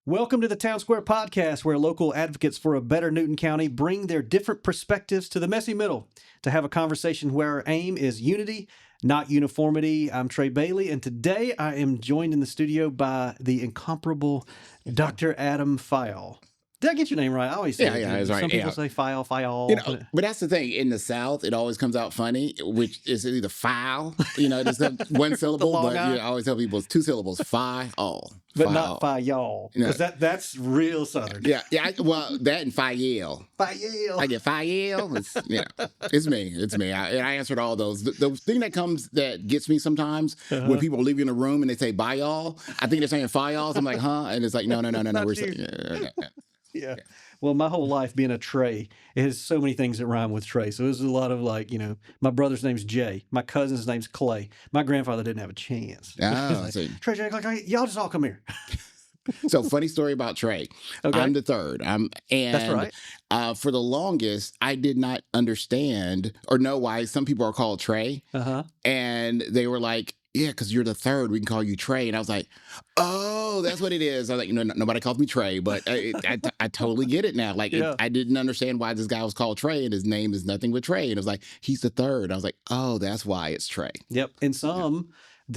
Welcome to the Town Square Podcast, where local advocates for a better Newton County bring their different perspectives to the messy middle to have a conversation where our aim is unity, not uniformity. I'm Trey Bailey, and today I am joined in the studio by the incomparable Dr. Adam Phyall. Did I get your name right? I always say it. That's right. Some people say Phyall. But that's the thing. In the South, it always comes out funny, which is either file, just that one syllable. But I always tell people it's two syllables, Phyall. But not Phyall, because that's real Southern. Yeah. That and Phyall. Phyall. I get Phyall. It's me. It's me. I answered all those. The thing that gets me sometimes when people are leaving the room and they say bye y'all, I think they're saying Phyall. I'm like, huh? And it's like, no. We're saying, Yeah. Well, my whole life being a Trey, it has so many things that rhyme with Trey. So there's a lot of my brother's name's Jay. My cousin's name's Clay. My grandfather didn't have a chance. Trey, Jay, y'all just all come here. So funny story about Trey. Okay. I'm the third. That's right. For the longest, I did not understand or know why some people are called Trey. And they were like, yeah, because you're the third, we can call you Trey. And I was like, oh, that's what it is. I was like, nobody calls me Trey, but I totally get it now. I didn't understand why this guy was called Trey, and his name is nothing but Trey. And it was like, he's the third. I was like, oh, that's why it's Trey. Yep. And this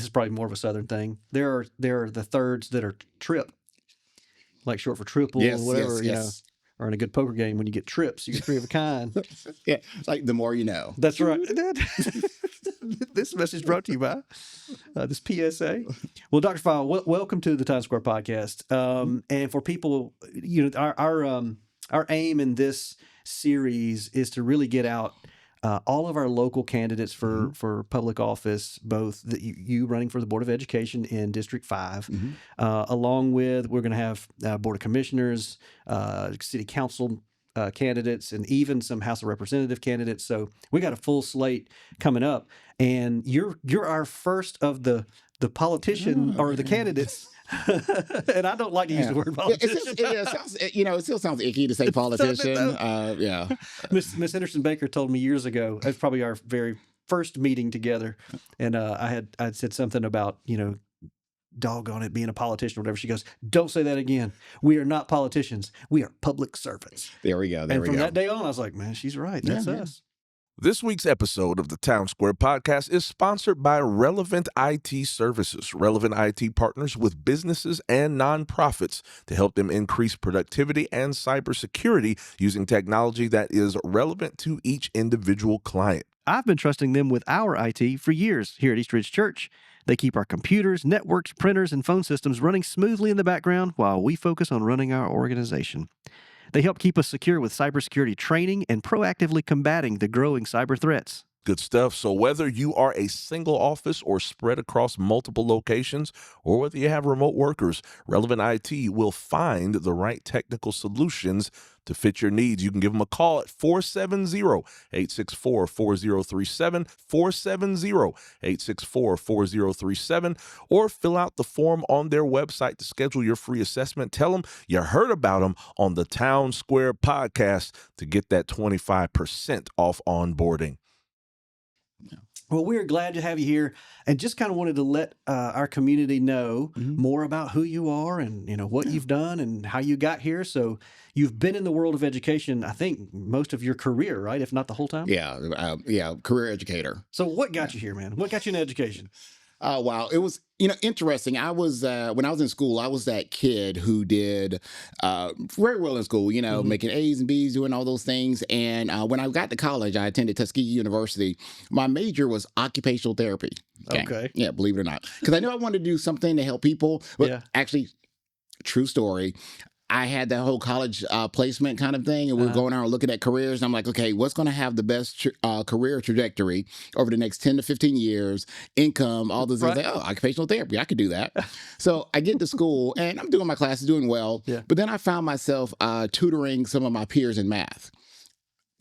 is probably more of a Southern thing. There are the thirds that are trip, like short for triple or whatever. Yes. Or in a good poker game, when you get trips, you get three of a kind. Yeah, like the more you know. That's right. This message brought to you by this PSA. Well, Dr. Phyall, welcome to the Town Square Podcast. And for people, our aim in this series is to really get out all of our local candidates for public office, both you running for the Board of Education in District 5, along with we're going to have Board of Commissioners, City Council candidates, and even some House of Representative candidates. So we got a full slate coming up, and you're our first of the politician or the candidates. And I don't like to use the word politician. It still sounds icky to say politician. Miss Henderson Baker told me years ago, that's probably our very first meeting together, and I'd said something about, doggone it, being a politician or whatever. She goes, don't say that again. We are not politicians. We are public servants. There we go. And from that day on, I was like, man, she's right. That's us. This week's episode of the Town Square Podcast is sponsored by Relevant IT Services. Relevant IT partners with businesses and nonprofits to help them increase productivity and cybersecurity using technology that is relevant to each individual client. I've been trusting them with our IT for years here at East Ridge Church. They keep our computers, networks, printers, and phone systems running smoothly in the background while we focus on running our organization. They help keep us secure with cybersecurity training and proactively combating the growing cyber threats. Good stuff. So whether you are a single office or spread across multiple locations, or whether you have remote workers, Relevant IT will find the right technical solutions to fit your needs. You can give them a call at 470-864-4037, 470-864-4037, or fill out the form on their website to schedule your free assessment. Tell them you heard about them on the Town Square Podcast to get that 25% off onboarding. Well, we're glad to have you here, and just kind of wanted to let our community know more about who you are and what you've done and how you got here. So you've been in the world of education, I think, most of your career, right? If not the whole time? Yeah, career educator. So what got you here, man? What got you in education? Oh, wow. It was, interesting. I was, when I was in school, I was that kid who did very well in school, making A's and B's, doing all those things. And when I got to college, I attended Tuskegee University. My major was occupational therapy. Okay. Yeah, believe it or not. Because I knew I wanted to do something to help people. But actually, true story. I had that whole college placement kind of thing, and we were going around looking at careers. And I'm like, okay, what's going to have the best career trajectory over the next 10 to 15 years, income, all those things. Like, occupational therapy, I could do that. So I get to school, and I'm doing my classes, doing well. Yeah. But then I found myself tutoring some of my peers in math.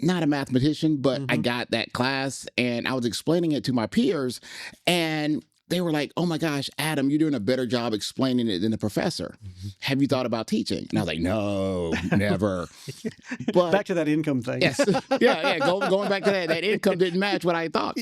Not a mathematician, but I got that class, and I was explaining it to my peers, and they were like, "Oh my gosh, Adam, you're doing a better job explaining it than the professor. Have you thought about teaching?" And I was like, "No, never." But back to that income thing. yes, yeah. Going back to that income didn't match what I thought,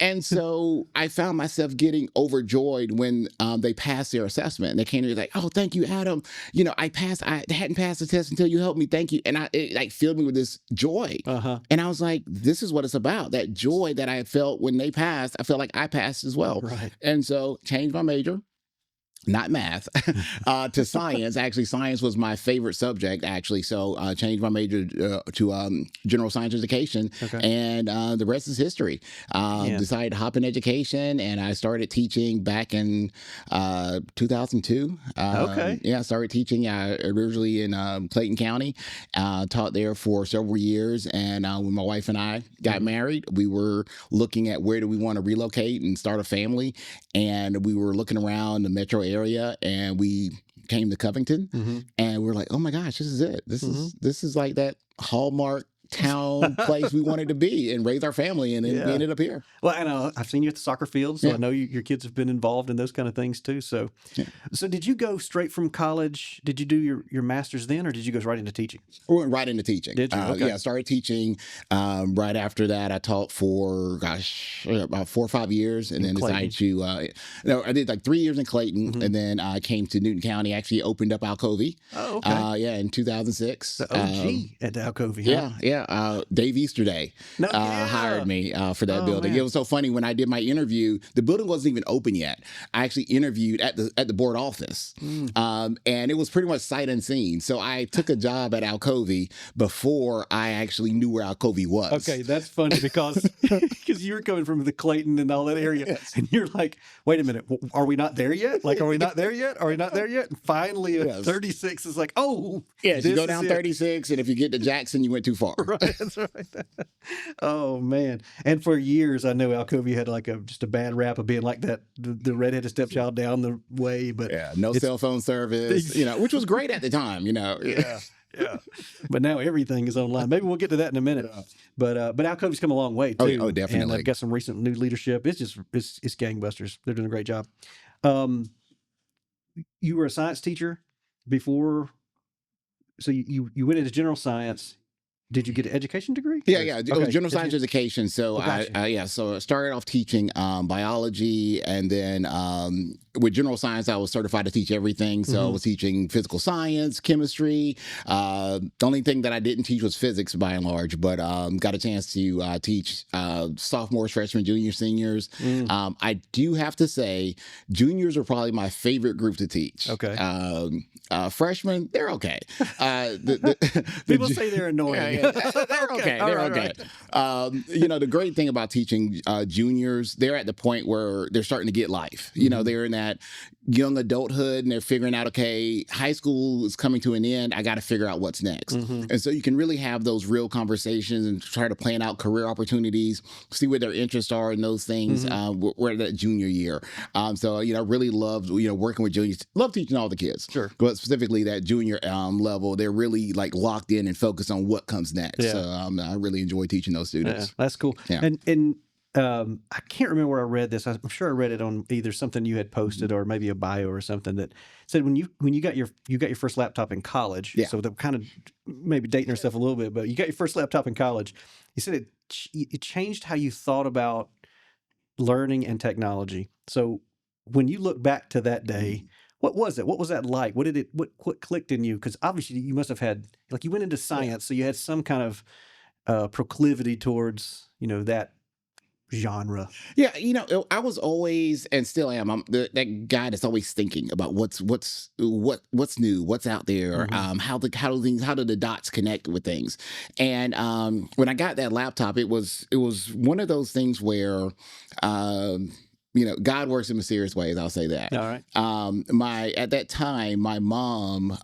and so I found myself getting overjoyed when they passed their assessment. And they came to me like, "Oh, thank you, Adam. You know, I passed. I hadn't passed the test until you helped me. Thank you." And it like filled me with this joy. And I was like, "This is what it's about. That joy that I felt when they passed. I felt like I passed as well." Right. And so changed my major, not math, to science. Actually, science was my favorite subject, actually. So I changed my major to general science education. Okay. And the rest is history. Decided to hop in education, and I started teaching back in 2002. Okay. Yeah, I started teaching originally in Clayton County. Taught there for several years. And when my wife and I got married, we were looking at where do we want to relocate and start a family. And we were looking around the metro area, and we came to Covington, and we're like, "Oh my gosh, this is it. This is like that hallmark town place we wanted to be and raise our family." And then we ended up here. Well, I know I've seen you at the soccer field, so I know your kids have been involved in those kind of things too. So, so did you go straight from college? Did you do your master's then, or did you go right into teaching? We went right into teaching. Did you? Okay. Yeah, I started teaching right after that. I taught for about 4 or 5 years, and then decided to. I did like 3 years in Clayton, and then I came to Newton County. Actually, opened up Alcovey. Oh, okay. In 2006. The OG at the Alcovey. Huh? Yeah. Dave Easterday hired me for that building. Man. It was so funny when I did my interview. The building wasn't even open yet. I actually interviewed at the board office, and it was pretty much sight unseen. So I took a job at Alcovey before I actually knew where Alcovey was. Okay, that's funny because you were coming from the Clayton and all that area, and you're like, "Wait a minute, are we not there yet? Like, are we not there yet? Are we not there yet?" And finally, 36 is like, "Oh, yes, you go down 36, and if you get to Jackson, you went too far." Right, that's right. Oh man! And for years, I know Alcovey had like just a bad rap of being like that, the redheaded stepchild down the way. But no cell phone service, which was great at the time. Yeah. But now everything is online. Maybe we'll get to that in a minute. But Alcovey's come a long way too. Oh, definitely. And they've got some recent new leadership. It's gangbusters. They're doing a great job. You were a science teacher before, so you went into general science. Did you get an education degree? Yeah. It was general science education. So so I started off teaching biology, and then with general science, I was certified to teach everything. So I was teaching physical science, chemistry. The only thing that I didn't teach was physics by and large, but got a chance to teach sophomores, freshmen, juniors, seniors. I do have to say, juniors are probably my favorite group to teach. Okay. Freshmen, they're okay. People say they're annoying. They're okay. They're okay. The great thing about teaching juniors, they're at the point where they're starting to get life. They're in that young adulthood, and they're figuring out, okay, high school is coming to an end. I got to figure out what's next. And so you can really have those real conversations and try to plan out career opportunities, see what their interests are in those things. We're that junior year. So I really loved working with juniors. Love teaching all the kids. Sure. But specifically that junior level, they're really like locked in and focused on what comes next. Yeah. So I really enjoy teaching those students. Yeah, that's cool. Yeah. And I can't remember where I read this. I'm sure I read it on either something you had posted or maybe a bio or something that said when you got your first laptop in college. Yeah. So they're kind of maybe dating herself a little bit, but you got your first laptop in college. You said it changed how you thought about learning and technology. So when you look back to that day, what was it? What was that like? What clicked in you? Because obviously you must have had, like, you went into science, so you had some kind of proclivity towards that genre. Yeah, I was always, and still am, I'm that guy that's always thinking about what's new, what's out there, how do the dots connect with things. And when I got that laptop, it was one of those things where God works in mysterious ways. I'll say that. All right. At that time, my mom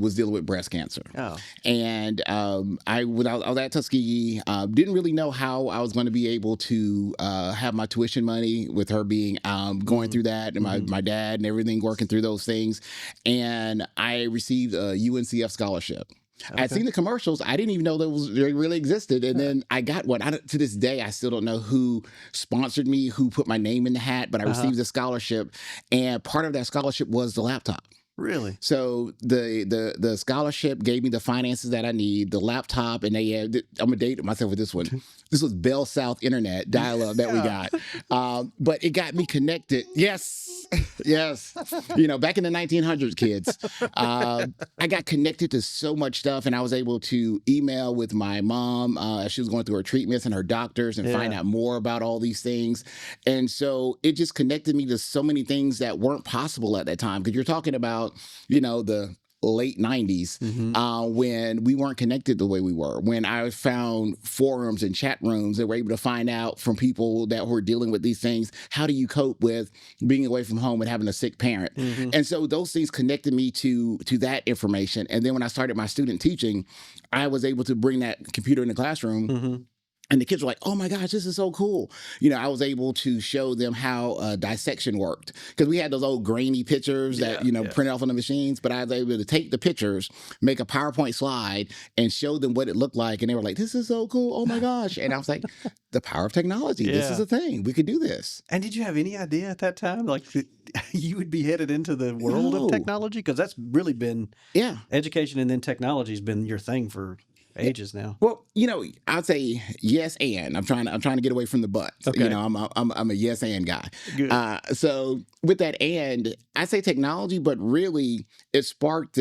was dealing with breast cancer. Oh. And I was at Tuskegee, didn't really know how I was going to be able to have my tuition money with her being going through that, and my dad and everything working through those things. And I received a UNCF scholarship. I'd seen the commercials. I didn't even know they really existed. And then I got one. To this day, I still don't know who sponsored me, who put my name in the hat, but I received a scholarship. And part of that scholarship was the laptop. Really? So the scholarship gave me the finances that I need, the laptop, and I'm gonna date myself with this one. This was Bell South Internet dial-up that we got, but it got me connected. Yes, yes. Back in the 1900s, kids, I got connected to so much stuff, and I was able to email with my mom as she was going through her treatments and her doctors, and find out more about all these things. And so it just connected me to so many things that weren't possible at that time. Because you're talking about the late 90s when we weren't connected the way we were. When I found forums and chat rooms that were able to find out from people that were dealing with these things, how do you cope with being away from home and having a sick parent? And so those things connected me to that information. And then when I started my student teaching, I was able to bring that computer in the classroom. And the kids were like, oh my gosh, this is so cool. I was able to show them how dissection worked. Because we had those old grainy pictures that, printed off on the machines. But I was able to take the pictures, make a PowerPoint slide, and show them what it looked like. And they were like, this is so cool. Oh my gosh. And I was like, the power of technology. This is a thing. We could do this. And did you have any idea at that time, like, you would be headed into the world of technology? Because that's really been, education and then technology has been your thing for ages now. Well, I'd say yes, and I'm trying to get away from the but. Okay. I'm a yes and guy. Good. So with that, and I say technology, but really it sparked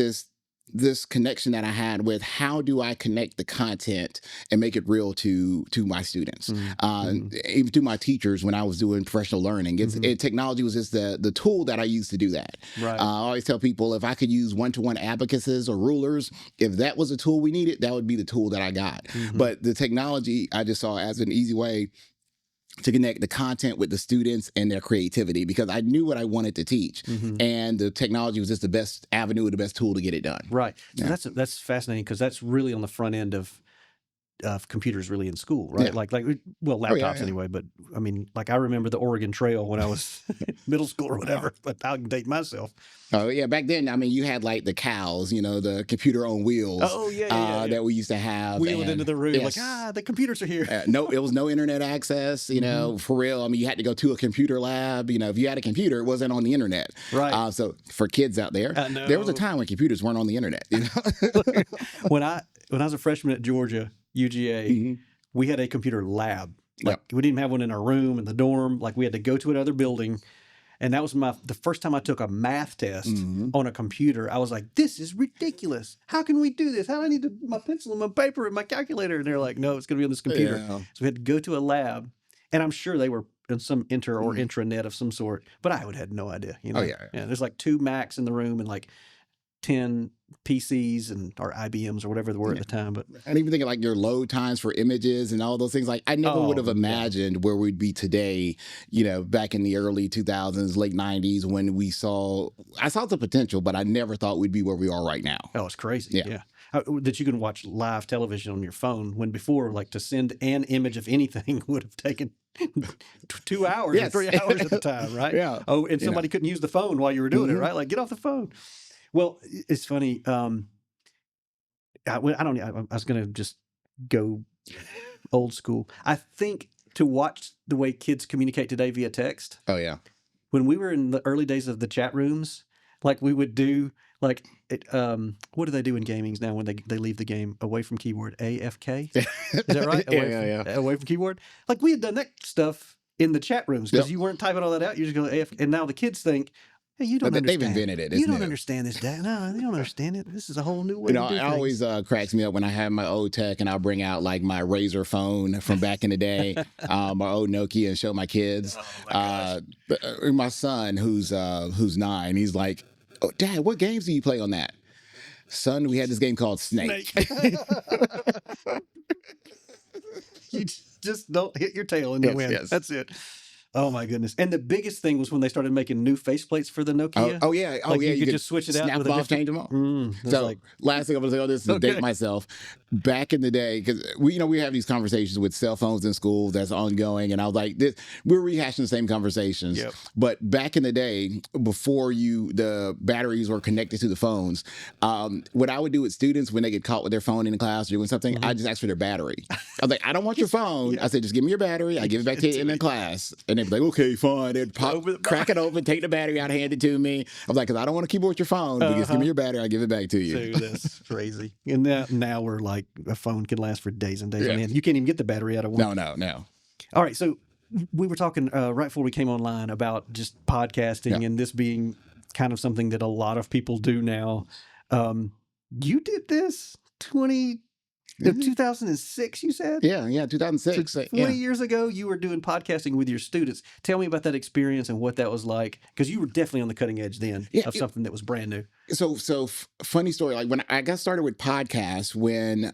this connection that I had with how do I connect the content and make it real to my students, even to my teachers when I was doing professional learning. Technology was just the tool that I used to do that. Right. I always tell people if I could use one-to-one abacuses or rulers, if that was a tool we needed, that would be the tool that I got. But the technology I just saw as an easy way to connect the content with the students and their creativity, because I knew what I wanted to teach, and the technology was just the best avenue, the best tool to get it done. Right. So that's fascinating, because that's really on the front end of computers really in school, right? Laptops anyway. But I mean, like, I remember the Oregon Trail when I was in middle school or whatever. But I can date myself. Oh yeah, back then, I mean, you had like the cows, the computer on wheels. Oh yeah. That we used to have. Wheeled into the room, the computers are here. No, it was no internet access. For real. I mean, you had to go to a computer lab. If you had a computer, it wasn't on the internet. Right. So for kids out there, there was a time when computers weren't on the internet. When I was a freshman at Georgia, UGA, we had a computer lab. We didn't even have one in our room in the dorm. Like, we had to go to another building. And that was the first time I took a math test on a computer. I was like, this is ridiculous. How can we do this? How do I need my pencil and my paper and my calculator? And they're like, no, it's going to be on this computer. Yeah. So we had to go to a lab. And I'm sure they were in some inter or intranet of some sort. But I would have had no idea. Oh, yeah. There's like 2 Macs in the room and like 10 PCs or IBMs or whatever they were at the time. But and even thinking like your load times for images and all those things, like I never would have imagined where we'd be today, back in the early 2000s, late 90s, when I saw the potential, but I never thought we'd be where we are right now. Oh, it's crazy. Yeah. That you can watch live television on your phone, when before, like, to send an image of anything would have taken 2 hours or 3 hours at the time, right? Yeah. Oh, and somebody couldn't use the phone while you were doing it, right? Like, get off the phone. Well, it's funny. I was going to just go old school. I think to watch the way kids communicate today via text. Oh, yeah. When we were in the early days of the chat rooms, like, we would do, like, what do they do in gamings now when they leave the game? Away from keyboard, AFK? Is that right? Away from keyboard? Like, we had done that stuff in the chat rooms, because you weren't typing all that out. You just go AFK. And now the kids think, hey, you don't understand. They've invented it. You don't understand this, Dad. No, they don't understand it. This is a whole new way to do things. It always cracks me up when I have my old tech and I'll bring out like my Razor phone from back in the day, my old Nokia, and show my kids. Oh, my son, who's 9, he's like, oh, Dad, what games do you play on that? Son, we had this game called Snake. You just don't hit your tail in the wind. Yes. That's it. Oh my goodness! And the biggest thing was when they started making new faceplates for the Nokia. Oh yeah, like you could just switch it out. Snap With them off, change them off. So last thing I'm gonna say on this is to date myself. Back in the day, because we have these conversations with cell phones in schools that's ongoing, and I was like, we're rehashing the same conversations. Yep. But back in the day, before the batteries were connected to the phones, what I would do with students when they get caught with their phone in the class or doing something, I just ask for their battery. I was like, I don't want your phone. I said, just give me your battery. I give it back to you in the class, and they'd be like, okay, fine. They'd crack it open, take the battery out, hand it to me. I was like, because I don't want to keep it with your phone. But just give me your battery. I give it back to you. So that's crazy. And now we're like, a phone can last for days and days. Yeah. Man, you can't even get the battery out of one. No. All right, so we were talking right before we came online about just podcasting and this being kind of something that a lot of people do now. You did this 2006, you said? Yeah, 2006. So 20 years ago, you were doing podcasting with your students. Tell me about that experience and what that was like, because you were definitely on the cutting edge then of something that was brand new. So funny story. Like when I got started with podcasts, when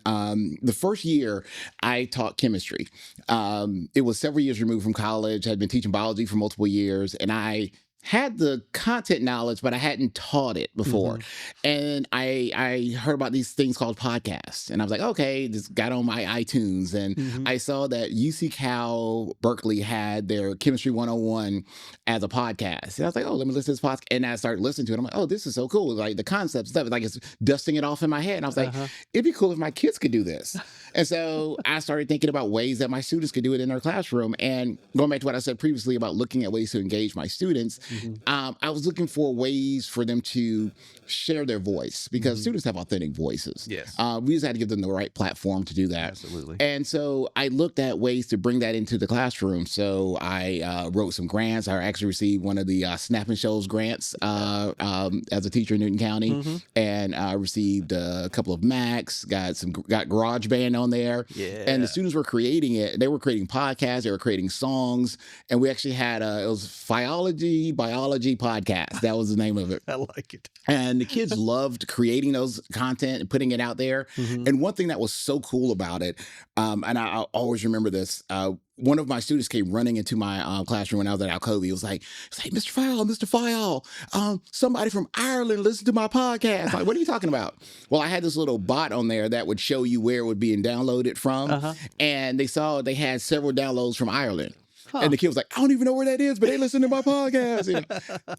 the first year I taught chemistry, it was several years removed from college. Had been teaching biology for multiple years, and I had the content knowledge, but I hadn't taught it before. And I heard about these things called podcasts. And I was like, okay, just got on my iTunes. And I saw that UC Cal Berkeley had their Chemistry 101 as a podcast. And I was like, oh, let me listen to this podcast. And I started listening to it. I'm like, oh, this is so cool. Like the concept stuff, like it's dusting it off in my head. And I was like, it'd be cool if my kids could do this. And so I started thinking about ways that my students could do it in their classroom. And going back to what I said previously about looking at ways to engage my students, I was looking for ways for them to share their voice, because students have authentic voices. Yes. We just had to give them the right platform to do that. Absolutely. And so I looked at ways to bring that into the classroom. So I wrote some grants. I actually received one of the Snap and Shows grants as a teacher in Newton County, and I received a couple of Macs. Got GarageBand on there. Yeah. And the students were creating it. They were creating podcasts. They were creating songs, and we actually had it was Phyall Biology Podcast. That was the name of it. I like it. And the kids loved creating those content and putting it out there. And one thing that was so cool about it, and I'll always remember this, one of my students came running into my classroom when I was at Alcovy. He was like, Mr. Phyall, somebody from Ireland listened to my podcast. Like, what are you talking about? Well, I had this little bot on there that would show you where it would be downloaded from. And they saw they had several downloads from Ireland. And the kid was like, I don't even know where that is, but they listen to my podcast.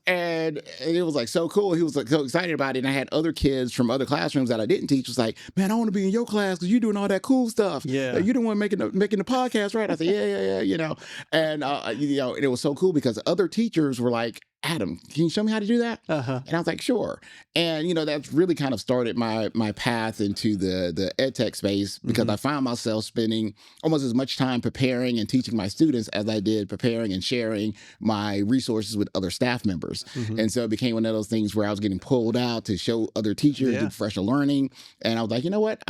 And it was like so cool. He was like so excited about it. And I had other kids from other classrooms that I didn't teach was like, man, I want to be in your class because you're doing all that cool stuff. Yeah. Like, you're the one making the podcast, right? I said, yeah. And and it was so cool because other teachers were like, Adam, can you show me how to do that? And I was like, sure. And, that's really kind of started my path into the ed tech space, because I found myself spending almost as much time preparing and teaching my students as I did preparing and sharing my resources with other staff members. And so it became one of those things where I was getting pulled out to show other teachers, do professional learning. And I was like, you know what?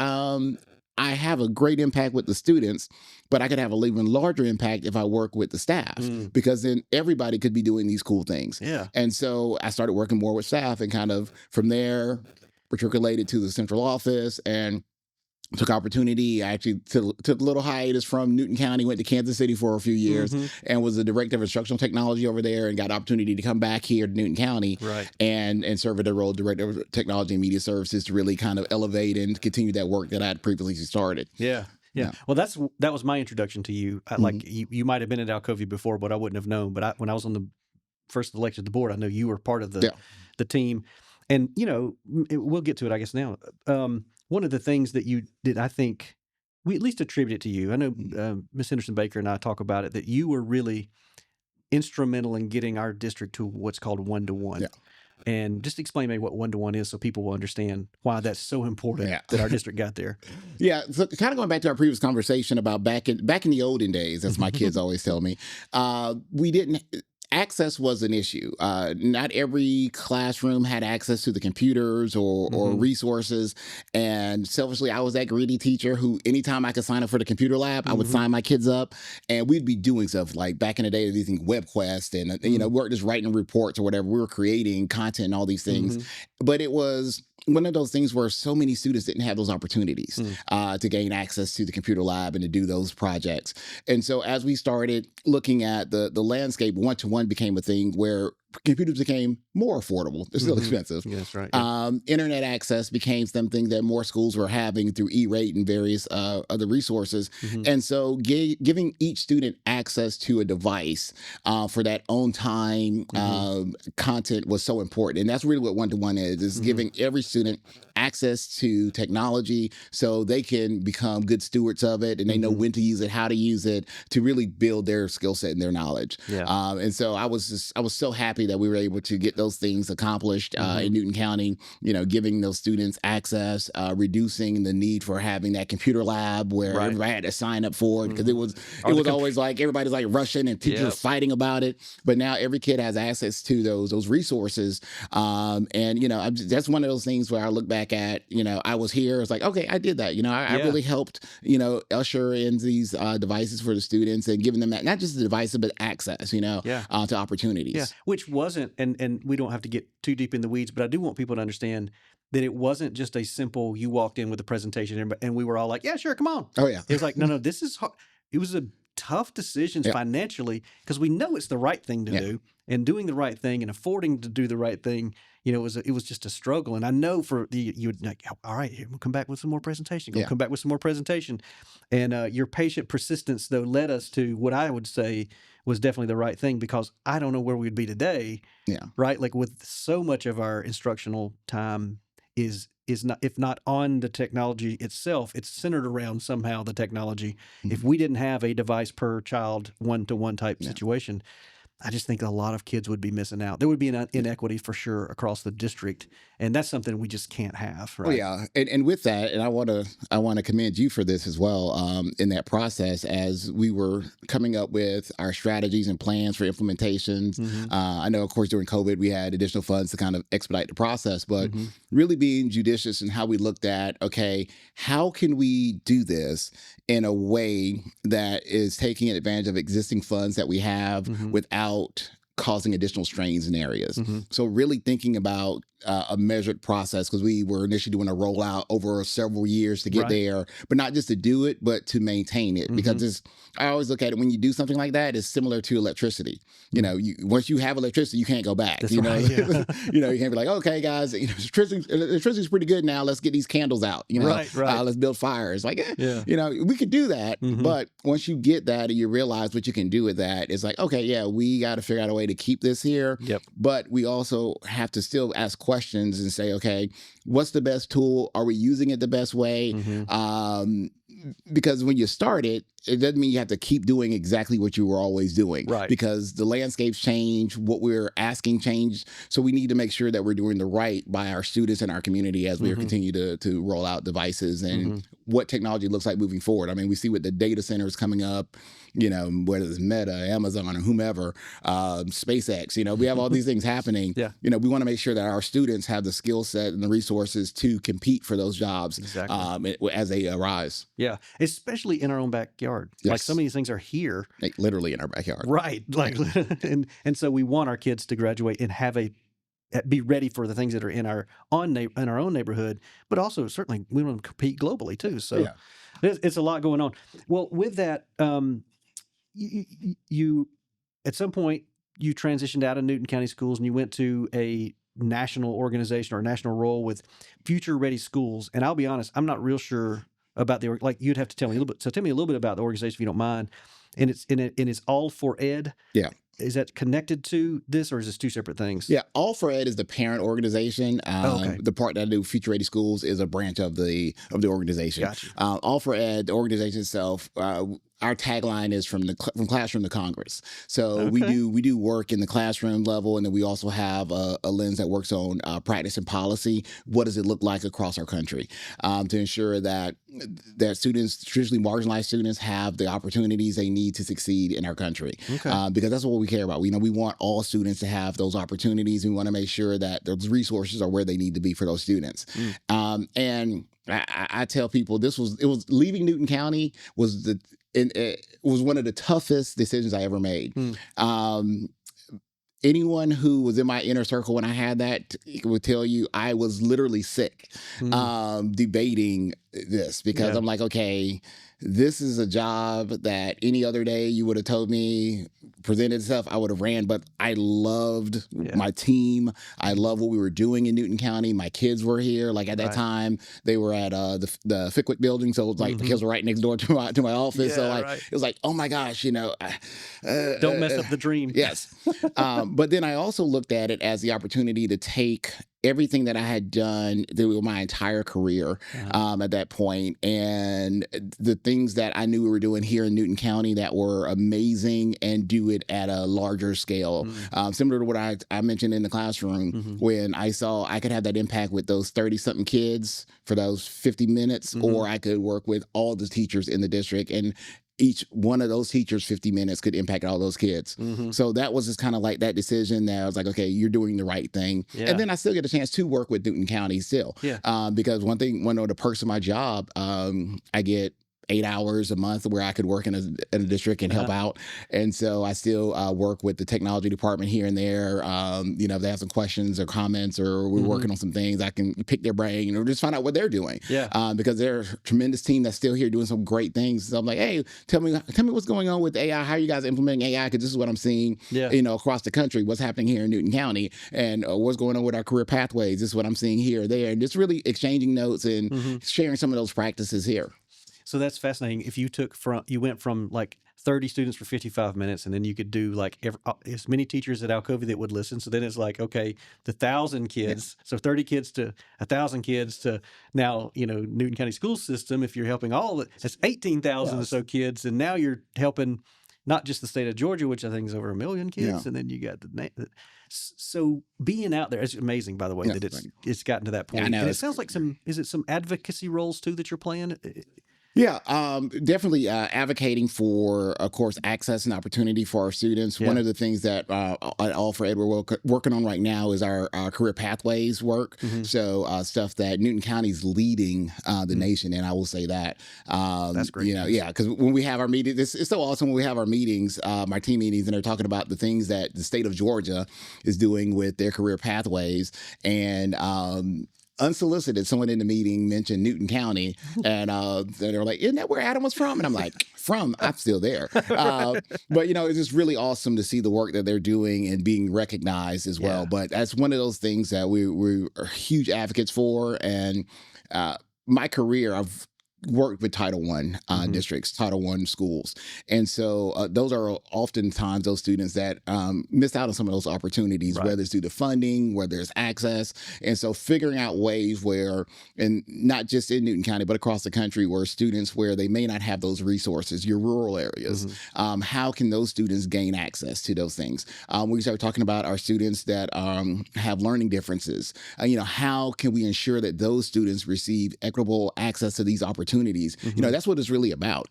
I have a great impact with the students, but I could have an even larger impact if I work with the staff, because then everybody could be doing these cool things. Yeah. And so I started working more with staff, and kind of from there matriculated to the central office and took opportunity. I actually took a little hiatus from Newton County, went to Kansas City for a few years, and was the director of instructional technology over there, and got opportunity to come back here to Newton County and serve at the role of director of technology and media services to really kind of elevate and continue that work that I had previously started. Yeah. Well, that was my introduction to you. Like you might have been at Alcovy before, but I wouldn't have known. But when I was on the first elected to the board, I know you were part of the team. And, we'll get to it, I guess, now. One of the things that you did, I think, we at least attribute it to you. I know Miss Henderson Baker and I talk about it, that you were really instrumental in getting our district to what's called 1-to-1. Yeah. And just explain maybe what 1-to-1 is so people will understand why that's so important that our district got there. Yeah. So kind of going back to our previous conversation about back in the olden days, as my kids always tell me, access was an issue. Not every classroom had access to the computers or resources. And selfishly, I was that greedy teacher who, anytime I could sign up for the computer lab, I would sign my kids up, and we'd be doing stuff like back in the day, these things, WebQuest, and we weren't just writing reports or whatever. We were creating content and all these things. But it was one of those things where so many students didn't have those opportunities to gain access to the computer lab and to do those projects. And so as we started looking at the landscape, one-to-one became a thing where computers became more affordable. They're still expensive. Yeah, that's right. Yeah. Internet access became something that more schools were having through E-rate and various other resources. And so giving each student access to a device for that own time content was so important. And that's really what one-to-one is giving every student access to technology so they can become good stewards of it, and they know when to use it, how to use it, to really build their skill set and their knowledge. Yeah. And so I was so happy that we were able to get those things accomplished in Newton County, giving those students access, reducing the need for having that computer lab where everybody had to sign up for it, because it was always like everybody's like rushing and teachers fighting about it. But now every kid has access to those resources. And that's one of those things where I look back at, I was here. It's like, okay, I did that. I really helped, usher in these devices for the students and giving them that, not just the devices, but access, to opportunities. Yeah, which wasn't, and we don't have to get too deep in the weeds, but I do want people to understand that it wasn't just a simple, you walked in with a presentation and we were all like, yeah, sure, come on. Oh, yeah. It was like, no, this is hard. It was a tough decisions financially, because we know it's the right thing to do, and doing the right thing and affording to do the right thing, it was just a struggle. And I know you would like, all right, we'll come back with some more presentation. Come back with some more presentation. And your patient persistence, though, led us to what I would say was definitely the right thing, because I don't know where we'd be today. Yeah. Right. Like, with so much of our instructional time is not, if not on the technology itself, it's centered around somehow the technology. If we didn't have a device per child, one-to-one type situation, I just think a lot of kids would be missing out. There would be an inequity for sure across the district, and that's something we just can't have. Right? Oh, yeah, and with that, and I want to commend you for this as well. In that process, as we were coming up with our strategies and plans for implementations, I know, of course, during COVID, we had additional funds to kind of expedite the process, but really being judicious in how we looked at, okay, how can we do this in a way that is taking advantage of existing funds that we have without causing additional strains in areas. So really thinking about a measured process, because we were initially doing a rollout over several years to get there, but not just to do it, but to maintain it. Because I always look at it, when you do something like that, it's similar to electricity. Once you have electricity, you can't go back. That's you right, can't be like, okay, guys, electricity's pretty good now. Let's get these candles out. Let's build fires. Like, we could do that, but once you get that and you realize what you can do with that, it's like, okay, yeah, we got to figure out a way to keep this here. But we also have to still ask questions and say, okay, what's the best tool? Are we using it the best way? Because when you start it doesn't mean you have to keep doing exactly what you were always doing. Right. Because the landscapes change, what we're asking changed. So we need to make sure that we're doing the right by our students and our community as we continue to roll out devices and what technology looks like moving forward. I mean, we see with the data centers coming up, whether it's Meta, Amazon, or whomever, SpaceX, we have all these things happening. We want to make sure that our students have the skill set and the resources to compete for those jobs as they arise. Yeah, especially in our own backyard. Yes. Like, some of these things are here. Like, literally in our backyard. Right. Like, and so we want our kids to graduate and be ready for the things that are in our own neighborhood, but also certainly we want to compete globally too. So it's a lot going on. Well, with that, you at some point you transitioned out of Newton County Schools and you went to a national organization or a national role with Future Ready Schools. And I'll be honest, I'm not real sure about you'd have to tell me a little bit. So tell me a little bit about the organization if you don't mind. And it's All for Ed. Yeah. Is that connected to this, or is this two separate things? Yeah, All for Ed is the parent organization. The part that I do, Future Ready Schools, is a branch of the organization. Gotcha. All for Ed, the organization itself, our tagline is from classroom to Congress. So we do work in the classroom level, and then we also have a lens that works on practice and policy. What does it look like across our country to ensure that students, traditionally marginalized students, have the opportunities they need to succeed in our country? Because that's what we care about. We want all students to have those opportunities. We want to make sure that those resources are where they need to be for those students. And I tell people it was leaving Newton County it was one of the toughest decisions I ever made. anyone who was in my inner circle when I had that would tell you I was literally sick debating this, because I'm like, okay, this is a job that any other day you would have told me presented itself, I would have ran. But I loved my team. I love what we were doing in Newton County. My kids were here. Like at that time, they were at the Fickwick building, so it was like the kids were right next door to my office. So like it was like, oh my gosh, don't mess up the dream. Yes. But then I also looked at it as the opportunity to take everything that I had done through my entire career at that point, and the things that I knew we were doing here in Newton County that were amazing, and do it at a larger scale. Similar to what I mentioned in the classroom, when I saw I could have that impact with those 30-something kids for those 50 minutes, or I could work with all the teachers in the district, and each one of those teachers 50 minutes could impact all those kids. So that was just kind of like that decision that I was like, okay, you're doing the right thing. And then I still get a chance to work with Newton County still. Because one of the perks of my job, I get 8 hours a month where I could work in a district and help out. And so I still work with the technology department here and there. If they have some questions or comments, or we're working on some things, I can pick their brain or just find out what they're doing. Because they're a tremendous team that's still here doing some great things. So I'm like, hey, tell me what's going on with AI. How are you guys implementing AI? Because this is what I'm seeing, across the country, what's happening here in Newton County, and what's going on with our career pathways. This is what I'm seeing here or there. And just really exchanging notes and sharing some of those practices here. So that's fascinating. If you went from like 30 students for 55 minutes, and then you could do like as many teachers at Alcovy that would listen. So then it's like, okay, the 1,000 kids, so 30 kids to 1,000 kids to now, Newton County school system. If you're helping that's 18,000 or so kids, and now you're helping not just the state of Georgia, which I think is over 1 million kids, and then you got so being out there is amazing. By the way, that it's gotten to that point. And it sounds like some advocacy roles too that you're playing. Yeah, definitely advocating for, of course, access and opportunity for our students. One of the things that at All for Ed we're working on right now is our career pathways work. So stuff that Newton County's leading the nation, and I will say that. That's great. Because when we have our meetings, it's so awesome when we have our meetings, our team meetings, and they're talking about the things that the state of Georgia is doing with their career pathways. And unsolicited, someone in the meeting mentioned Newton County, and they're like, isn't that where Adam was from? And I'm like, I'm still there. But it's just really awesome to see the work that they're doing and being recognized as well. But that's one of those things that we are huge advocates for. And my career, I've worked with Title I districts, Title I schools. And so those are oftentimes those students that miss out on some of those opportunities, whether it's due to funding, whether it's access. And so figuring out ways where, and not just in Newton County, but across the country, where students where they may not have those resources, your rural areas, how can those students gain access to those things? We start talking about our students that have learning differences. How can we ensure that those students receive equitable access to these opportunities? That's what it's really about,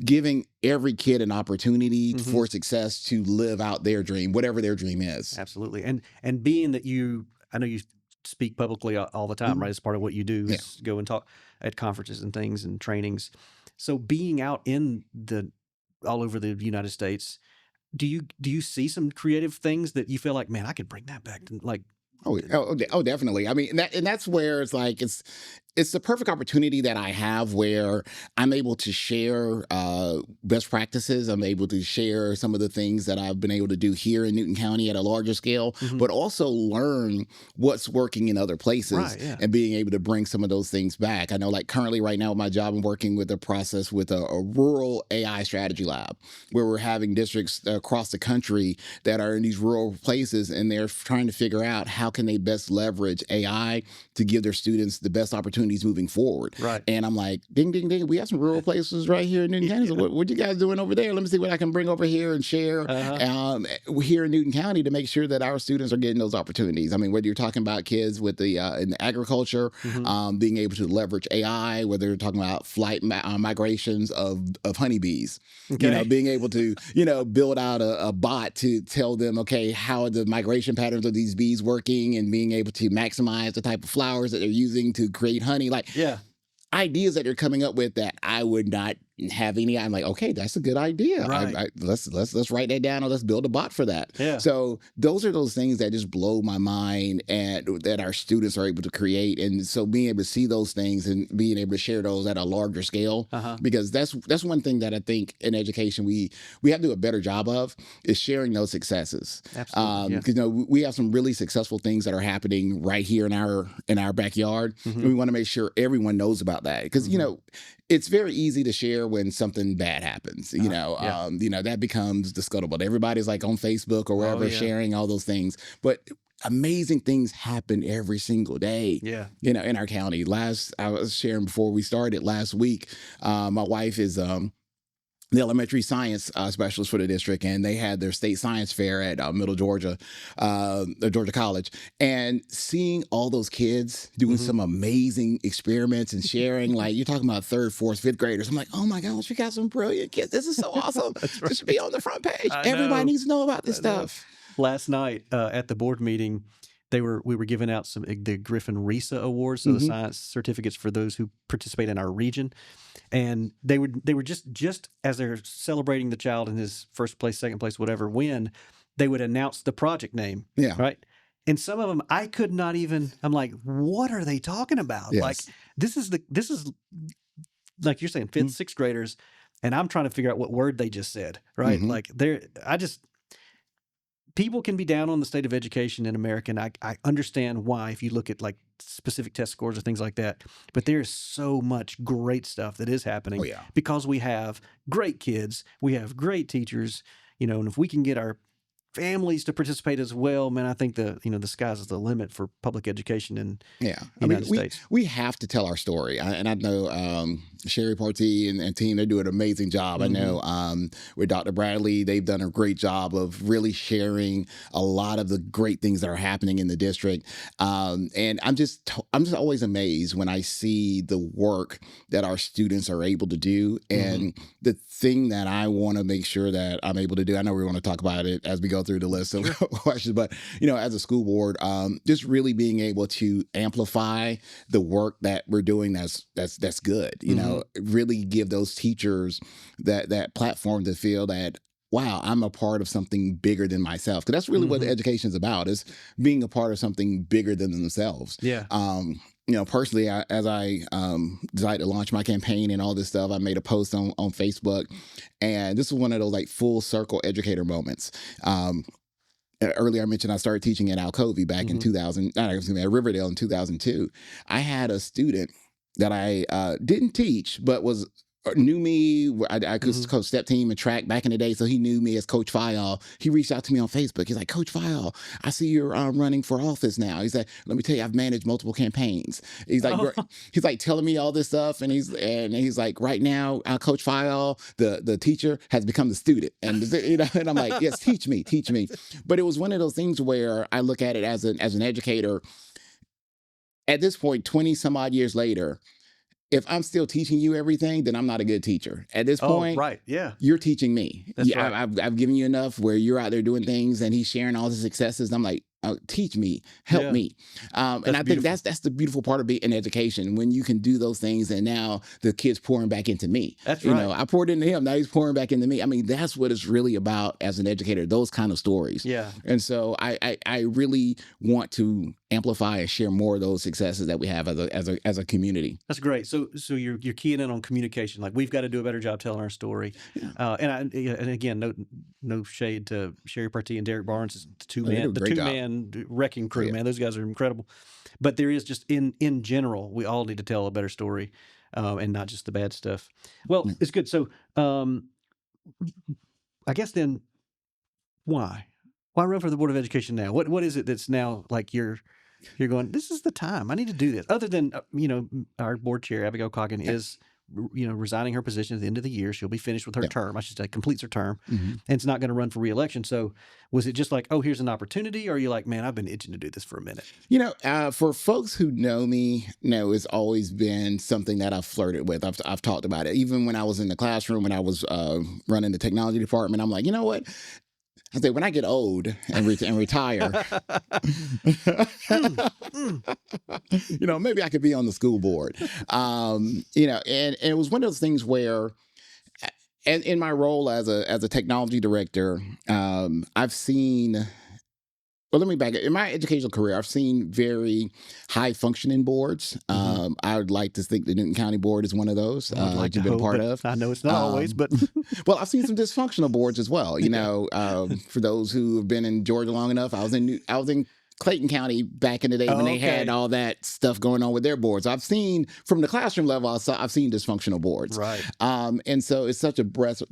giving every kid an opportunity for success to live out their dream, whatever their dream is. Absolutely. And being that I know you speak publicly all the time, right? As part of what you do is go and talk at conferences and things and trainings. So being out all over the United States, do you see some creative things that you feel like, man, I could bring that back to like? Oh, definitely. I mean, that's where it's like it's the perfect opportunity that I have where I'm able to share best practices. I'm able to share some of the things that I've been able to do here in Newton County at a larger scale, but also learn what's working in other places and being able to bring some of those things back. I know, like currently right now with my job, I'm working with a process with a rural AI strategy lab where we're having districts across the country that are in these rural places, and they're trying to figure out how can they best leverage AI to give their students the best opportunities moving forward. Right. And I'm like, ding, ding, ding. We have some rural places right here in Newton County. So what you guys doing over there? Let me see what I can bring over here and share here in Newton County to make sure that our students are getting those opportunities. I mean, whether you're talking about kids with in the agriculture, being able to leverage AI, whether you're talking about flight migrations of honeybees, being able to, build out a bot to tell them, okay, how are the migration patterns of these bees working, and being able to maximize the type of flowers that they're using to create honey. Like ideas that they're coming up with that I would not have any. I'm like, okay, that's a good idea. Right. Let's write that down, or let's build a bot for that. Yeah. So those are those things that just blow my mind, and that our students are able to create. And so being able to see those things and being able to share those at a larger scale, because that's one thing that I think in education we have to do a better job of, is sharing those successes. Absolutely. Because we have some really successful things that are happening right here in our backyard. And we want to make sure everyone knows about that, because it's very easy to share when something bad happens. That becomes discussable. Everybody's like on Facebook or wherever sharing all those things, but amazing things happen every single day. Yeah. In our county. I was sharing before we started last week. My wife is the elementary science specialist for the district, and they had their state science fair at Middle Georgia, Georgia College, and seeing all those kids doing some amazing experiments and sharing, like you're talking about 3rd, 4th, 5th graders. I'm like, oh my gosh, we got some brilliant kids. This is so awesome. This should be on the front page. Everybody needs to know about this stuff. Last night at the board meeting, we were giving out the Griffin RISA awards, so the science certificates for those who participate in our region, and they were just as they're celebrating the child in his first place, second place, whatever win, they would announce the project name. Yeah. Right. And some of them I could not even. I'm like, what are they talking about? Yes. Like this is like you're saying 5th, 6th graders, and I'm trying to figure out what word they just said. Right. Like people can be down on the state of education in America, and I understand why if you look at like specific test scores or things like that. But there's so much great stuff that is happening because we have great kids, we have great teachers, and if we can get our families to participate as well, man, I think the sky's the limit for public education in the United States. We have to tell our story, and I know Sherry Partee and team, they do an amazing job. I know with Dr. Bradley, they've done a great job of really sharing a lot of the great things that are happening in the district. And I'm just always amazed when I see the work that our students are able to do, and the thing that I want to make sure that I'm able to do. I know we want to talk about it as we go through the list of questions, but as a school board, just really being able to amplify the work that we're doing that's good. Really give those teachers that platform to feel that, wow, I'm a part of something bigger than myself. Because that's really what education is about, is being a part of something bigger than themselves. Yeah. Personally, as I decided to launch my campaign and all this stuff, I made a post on Facebook, and this was one of those like full circle educator moments. Earlier, I mentioned I started teaching at Alcovey back in at Riverdale in 2002. I had a student that I didn't teach, but knew me. I could coach step team and track back in the day, so he knew me as Coach Phyall. He reached out to me on Facebook. He's like, Coach Phyall, I see you're running for office now. He's like, let me tell you, I've managed multiple campaigns. He's like, he's like telling me all this stuff, and he's like, right now, Coach Phyall, the teacher has become the student, and and I'm like, yes, teach me. But it was one of those things where I look at it as an educator. At this point, 20 some odd years later, if I'm still teaching you everything, then I'm not a good teacher. At this point, you're teaching me. That's right. I've given you enough where you're out there doing things, and he's sharing all the successes. I'm like, teach me, help me. And I think that's the beautiful part of being in education, when you can do those things, and now the kid's pouring back into me. That's right. I poured into him, now he's pouring back into me. I mean, that's what it's really about as an educator, those kind of stories. Yeah. And so I really want to amplify and share more of those successes that we have as a community. That's great. So you're keying in on communication. Like, we've got to do a better job telling our story. Yeah. And again, no shade to Sherry Partee and Derek Barnes, the two-man wrecking crew, man. Those guys are incredible. But there is just in general, we all need to tell a better story, and not just the bad stuff. Well, it's good. So I guess then, why run for the Board of Education now? What is it that's now like you're going, this is the time, I need to do this? Other than our board chair Abigail Coggin is resigning her position at the end of the year. She'll be finished with her term. I should say completes her term, and it's not going to run for re-election. So was it just like, oh, here's an opportunity? Or are you like, man, I've been itching to do this for a minute? For folks who know me, it's always been something that I've flirted with. I've talked about it. Even when I was in the classroom, when I was running the technology department, I'm like, you know what? I say, when I get old and retire, maybe I could be on the school board. And it was one of those things where and in my role as a technology director, I've seen. Well, let me back it. In my educational career, I've seen very high functioning boards. I would like to think the Newton County Board is one of those I would like that you've to been a hope, part but of. I know it's not always, but Well, I've seen some dysfunctional boards as well. You know, for those who have been in Georgia long enough, I was in Clayton County back in the day when they had all that stuff going on with their boards. I've seen from the classroom level, I've seen dysfunctional boards. Right. And so it's such a breath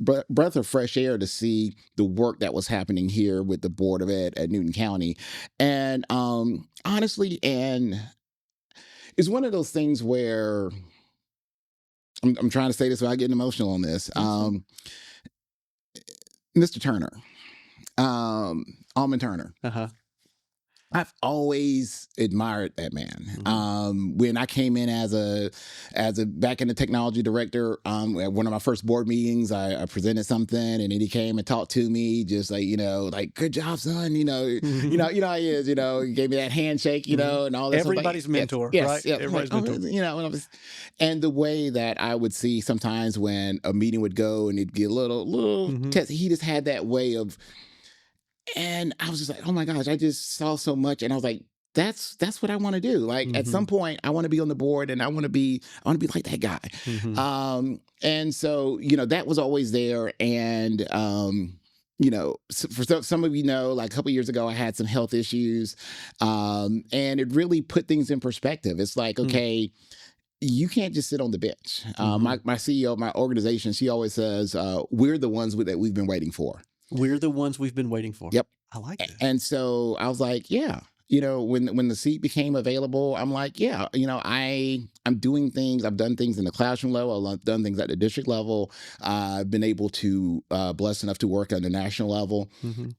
of fresh air to see the work that was happening here with the Board of Ed at Newton County. And honestly, and it's one of those things where I'm trying to say this without getting emotional on this. Mr. Turner, Almond Turner. I've always admired that man. When I came in as a back in the technology director, at one of my first board meetings, I presented something, and then he came and talked to me, just like good job, son. You know how he is. He gave me that handshake, and all that. Everybody's mentor, yes, right? Yes, Everybody's mentor. And the way that I would see sometimes when a meeting would go and it'd get a little testy, he just had that way of. And I was just like, oh my gosh, I just saw so much. And I was like, that's what I want to do. Like at some point I want to be on the board, and I want to be like that guy. And so, that was always there. And, for some of like a couple of years ago, I had some health issues. And it really put things in perspective. It's like, okay, you can't just sit on the bench. My CEO of my organization, she always says, we're the ones that we've been waiting for. We're the ones we've been waiting for. Yep. I like that. And so I was like, yeah, when the seat became available, I'm like, yeah, I'm doing things. I've done things in the classroom level. I've done things at the district level. I've been able to, blessed enough to work on the national level,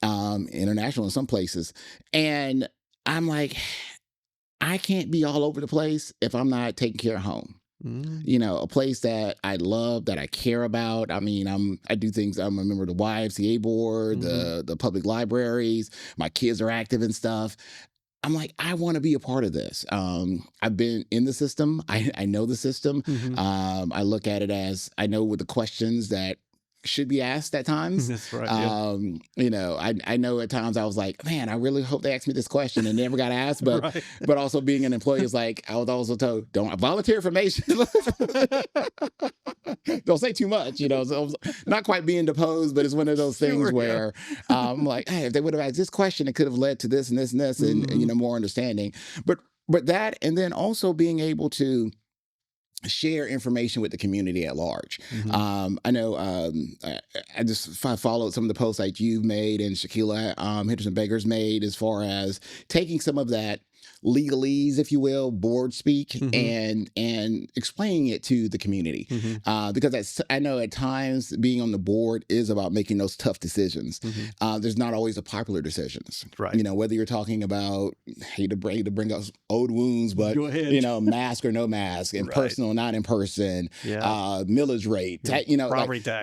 international in some places. And I'm like, I can't be all over the place if I'm not taking care of home. A place that I love, that I care about. I mean, I do things. I'm a member of the YMCA board, the public libraries. My kids are active and stuff. I'm like, I want to be a part of this. I've been in the system. I know the system. I look at it as I know what the questions that should be asked at times. That's right. I know at times I was like, man, I really hope they ask me this question, and never got asked. But but also being an employee is like, I was also told, don't volunteer information. Don't say too much, So not quite being deposed, but it's one of those things where I'm like, hey, if they would have asked this question, it could have led to this and this and this, and more understanding. But that, and then also being able to share information with the community at large. I know I just followed some of the posts like you've made and Shaquila Henderson Baker's made, as far as taking some of that legalese, if you will, board speak, and explaining it to the community. Because I know at times being on the board is about making those tough decisions. There's not always the popular decisions. Right. Whether you're talking about, hate to bring up old wounds, but mask or no mask, in person or not in person, millage rate,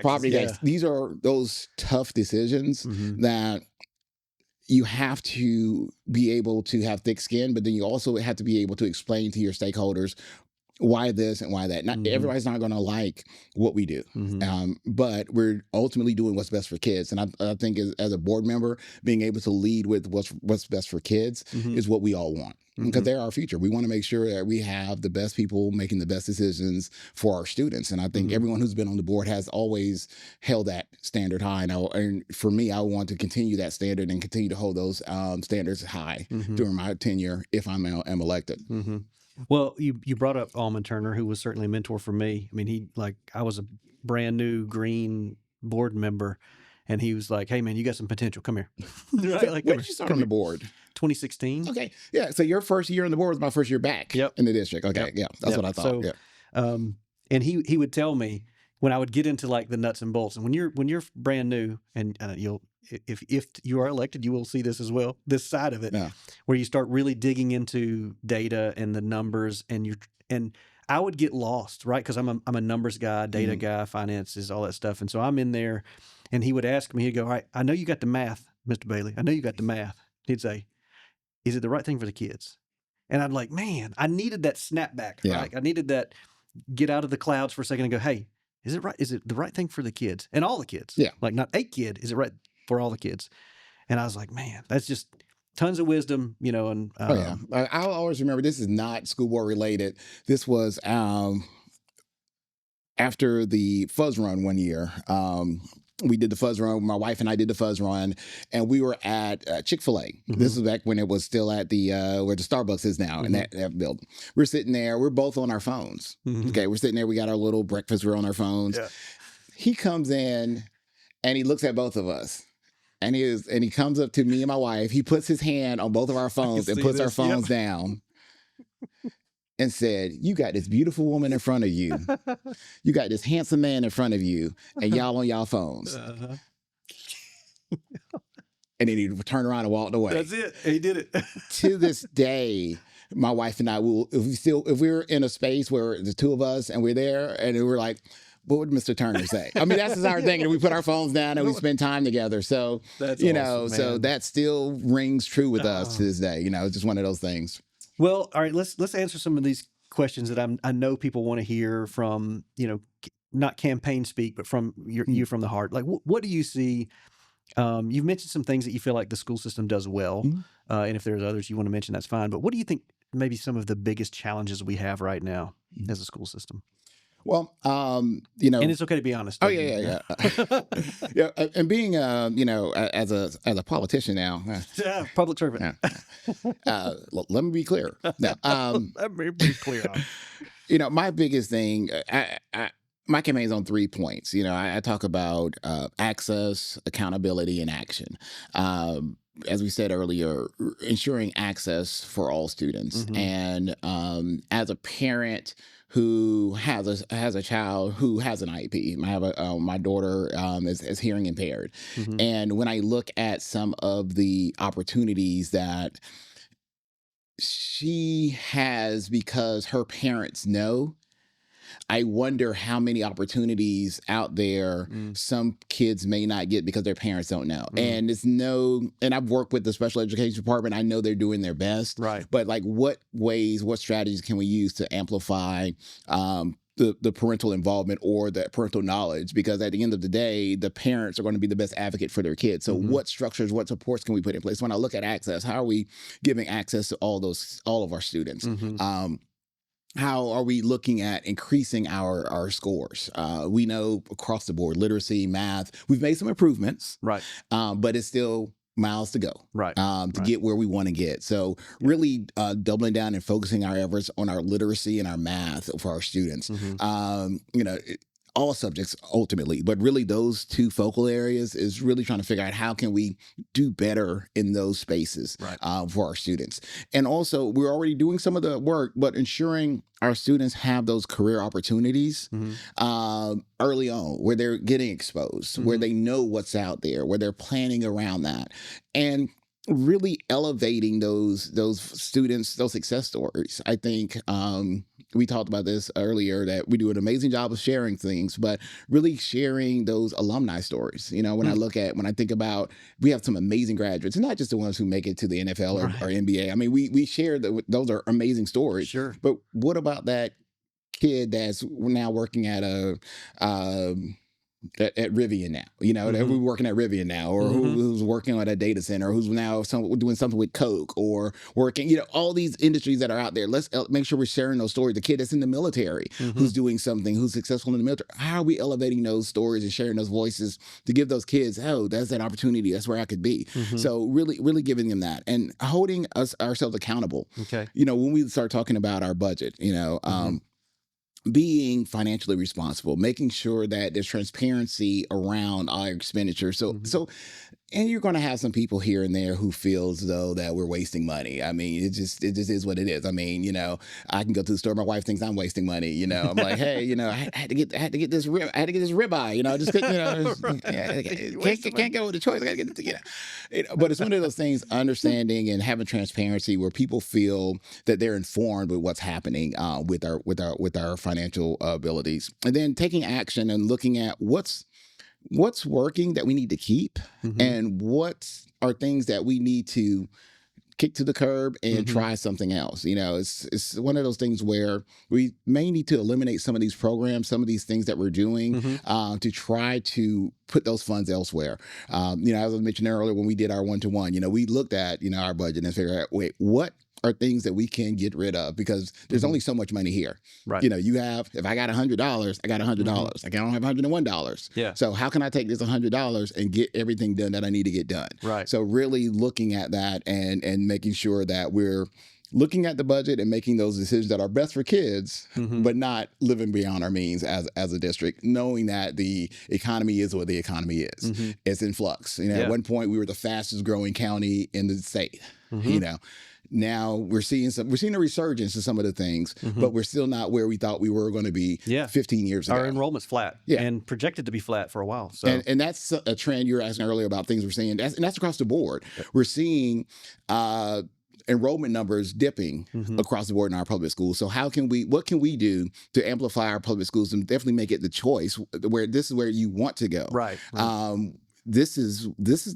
property tax. These are those tough decisions that you have to be able to have thick skin, but then you also have to be able to explain to your stakeholders why this and why that. Not everybody's not going to like what we do, but we're ultimately doing what's best for kids. And I think as a board member, being able to lead with what's best for kids is what we all want, because they're our future. We want to make sure that we have the best people making the best decisions for our students. And I think everyone who's been on the board has always held that standard high. And for me, I want to continue that standard and continue to hold those standards high during my tenure if I am elected. Well, you brought up Almond Turner, who was certainly a mentor for me. I mean, I was a brand new green board member, and he was like, "Hey, man, you got some potential. Come here." Right? Like, when did you start on the board? 2016. Okay, yeah. So your first year on the board was my first year back in the district. Okay, yeah, that's what I thought. So, and he would tell me when I would get into like the nuts and bolts, and when you're brand new, and you'll. If you are elected, you will see this as well, this side of it, where you start really digging into data and the numbers, and I would get lost, right? Because I'm a numbers guy, data guy, finances, all that stuff. And so I'm in there, and he would ask me, he'd go, "All right, I know you got the math, Mr. Bailey. I know you got the math." He'd say, "Is it the right thing for the kids?" And I'd like, man, I needed that snapback, right? I needed that get out of the clouds for a second and go, "Hey, Is it right? Is it the right thing for the kids and all the kids? Yeah. Like not a kid. Is it right for all the kids? And I was like, man, that's just tons of wisdom, and Oh yeah, I'll always remember. This is not school board related. This was after the fuzz run one year. We did the fuzz run. My wife and I did the fuzz run, and we were at Chick-fil-A. This was back when it was still at the where the Starbucks is now in that building. We're sitting there. We're both on our phones. Okay, we're sitting there. We got our little breakfast. We're on our phones. Yeah. He comes in, and he looks at both of us. And he comes up to me and my wife. He puts his hand on both of our phones and puts our phones down and said, "You got this beautiful woman in front of you. You got this handsome man in front of you, and y'all on y'all phones." And then he turned around and walked away. That's it. He did it. To this day, my wife and I will, if we're in a space where the two of us and we're there and we're like, what would Mr. Turner say? I mean, that's just our thing. And we put our phones down and we spend time together. So, that's awesome, so that still rings true with us to this day. It's just one of those things. Well, all right, let's answer some of these questions that I know people want to hear from, not campaign speak, but from you from the heart. Like, what do you see? You've mentioned some things that you feel like the school system does well. And if there's others you want to mention, that's fine. But what do you think maybe some of the biggest challenges we have right now as a school system? Well, and it's okay to be honest. Oh yeah. Yeah. And being, as a politician now, public servant. Let me be clear. No, let me be clear. My biggest thing, my campaign is on 3 points. I talk about access, accountability, and action. As we said earlier, ensuring access for all students, and as a parent who has a child who has an IEP. I have my daughter is hearing impaired, and when I look at some of the opportunities that she has because her parents know, I wonder how many opportunities out there some kids may not get because their parents don't know. And and I've worked with the special education department. I know they're doing their best. Right. But like what strategies can we use to amplify the parental involvement or the parental knowledge? Because at the end of the day, the parents are going to be the best advocate for their kids. So what structures, what supports can we put in place? When I look at access, how are we giving access to all of our students? How are we looking at increasing our scores? We know across the board, literacy, math, we've made some improvements, right? But it's still miles to go, right? To get where we want to get. So really doubling down and focusing our efforts on our literacy and our math for our students. All subjects ultimately, but really those two focal areas is really trying to figure out how can we do better in those spaces for our students. And also we're already doing some of the work, but ensuring our students have those career opportunities early on where they're getting exposed, where they know what's out there, where they're planning around that. And really elevating those students, those success stories. I think we talked about this earlier, that we do an amazing job of sharing things, but really sharing those alumni stories. When I think about, we have some amazing graduates, and not just the ones who make it to the NFL or NBA. I mean, we share those are amazing stories. Sure. But what about that kid that's now working at at Rivian now, that we're working at Rivian now, or who's working on a data center, or who's now doing something with Coke, or working, all these industries that are out there. Let's make sure we're sharing those stories. The kid that's in the military, who's doing something, who's successful in the military. How are we elevating those stories and sharing those voices to give those kids, oh, that's that opportunity. That's where I could be. So really, really giving them that and holding ourselves accountable. Okay. When we start talking about our budget, being financially responsible, making sure that there's transparency around our expenditure. So, and you're going to have some people here and there who feel as though that we're wasting money. I mean, it just is what it is. I mean, I can go to the store. My wife thinks I'm wasting money. I'm like, hey, I had to get this ribeye. Just can't go with the choice. I got to get But it's one of those things, understanding and having transparency where people feel that they're informed with what's happening with our financial abilities, and then taking action and looking at what's working that we need to keep, and what are things that we need to kicked to the curb and try something else. You know, it's one of those things where we may need to eliminate some of these programs, some of these things that we're doing to try to put those funds elsewhere. You know, as I mentioned earlier, when we did our one-to-one, you know, we looked at, you know, our budget and figured out, wait, what are things that we can get rid of, because there's only so much money here. Right. You know, you have, if I got $100, I got $100. Like I don't have $101. Yeah. So how can I take this $100 and get everything done that I need to get done? Right. So really looking at that and making sure that we're looking at the budget and making those decisions that are best for kids, but not living beyond our means as a district, knowing that the economy is what the economy is. It's in flux. You know, at one point we were the fastest growing county in the state. You know, now we're seeing a resurgence of some of the things, but we're still not where we thought we were going to be 15 years ago. Our enrollment's flat and projected to be flat for a while. So and that's a trend you were asking earlier about things we're seeing. That's across the board. We're seeing enrollment numbers dipping across the board in our public schools. So what can we do to amplify our public schools and definitely make it the choice where this is where you want to go? Right. This is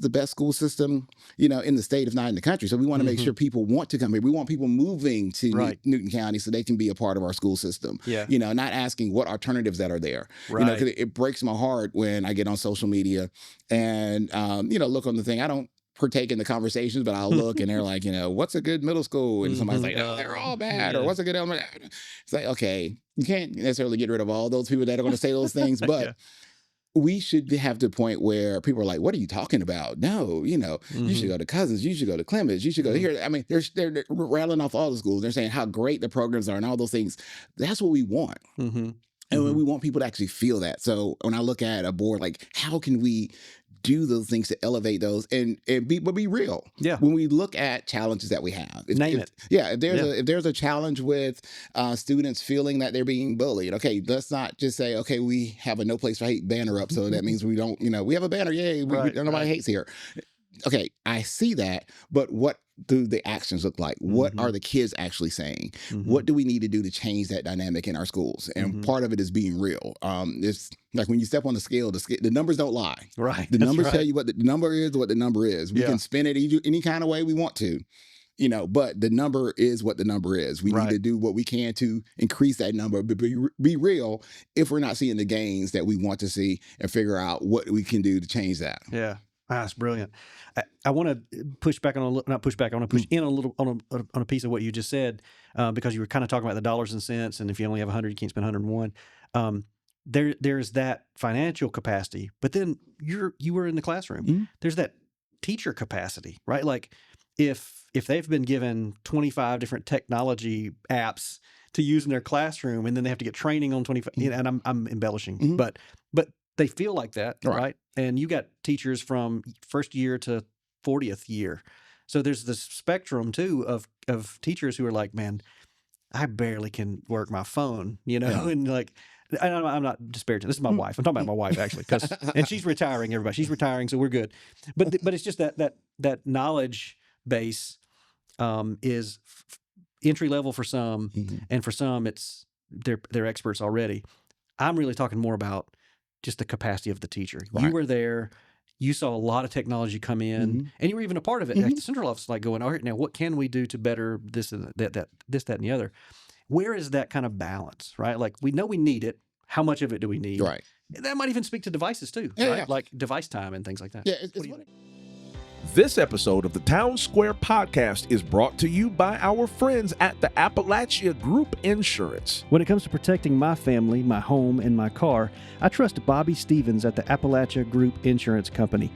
the best school system, you know, in the state, if not in the country. So we want to make sure people want to come here. We want people moving to Newton County so they can be a part of our school system. Yeah. You know, not asking what alternatives that are there. Right. You know, 'cause it breaks my heart when I get on social media and, you know, look on the thing. I don't partake in the conversations, but I'll look and they're like, you know, what's a good middle school? And somebody's like, oh, they're all bad. Or what's a good elementary? It's like, okay, you can't necessarily get rid of all those people that are going to say those things, but we should have the point where people are like, what are you talking about? No, you know, you should go to Cousins, you should go to Clemens, you should go here. I mean, they're rattling off all the schools. They're saying how great the programs are and all those things. That's what we want. And we want people to actually feel that. So when I look at a board, like, how can we do those things to elevate those and be real? Yeah. When we look at challenges that we have, name it. Yeah. If there's a challenge with students feeling that they're being bullied, okay, let's not just say, okay, we have a No Place for Hate banner up, so that means we don't, you know, we have a banner, yay, nobody hates here. Okay, I see that, but what do the actions look like? What are the kids actually saying? What do we need to do to change that dynamic in our schools? And part of it is being real. It's like when you step on the scale, the numbers don't lie. Right. The numbers tell you what the number is, what the number is. We can spin it any kind of way we want to, you know, but the number is what the number is. We need to do what we can to increase that number, but be real if we're not seeing the gains that we want to see and figure out what we can do to change that. Yeah. That's brilliant. I want to push back on not push back. I want to push in a little on a piece of what you just said because you were kind of talking about the dollars and cents, and if you only have 100, you can't spend 101. There's that financial capacity, but then you were in the classroom. There's that teacher capacity, right? Like if they've been given 25 different technology apps to use in their classroom, and then they have to get training on 25, you know, and I'm embellishing, but they feel like that, right? And you got teachers from first year to 40th year. So there's this spectrum too of teachers who are like, man, I barely can work my phone, you know, and like, I'm not disparaging. This is my wife. I'm talking about my wife actually, and she's retiring. Everybody, she's retiring, so we're good. But it's just that knowledge base is entry level for some, and for some it's they're experts already. I'm really talking more about just the capacity of the teacher. Right. You were there. You saw a lot of technology come in, and you were even a part of it. At the central office, like going, all right, now what can we do to better this and that, and the other? Where is that kind of balance, right? Like we know we need it. How much of it do we need? Right. That might even speak to devices too, right? Yeah. Like device time and things like that. Yeah. This episode of the Town Square Podcast is brought to you by our friends at the Appalachia Group Insurance. When it comes to protecting my family, my home, and my car, I trust Bobby Stevens at the Appalachia Group Insurance Company.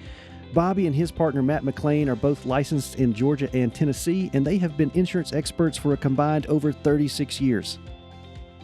Bobby and his partner Matt McLean are both licensed in Georgia and Tennessee, and they have been insurance experts for a combined over 36 years.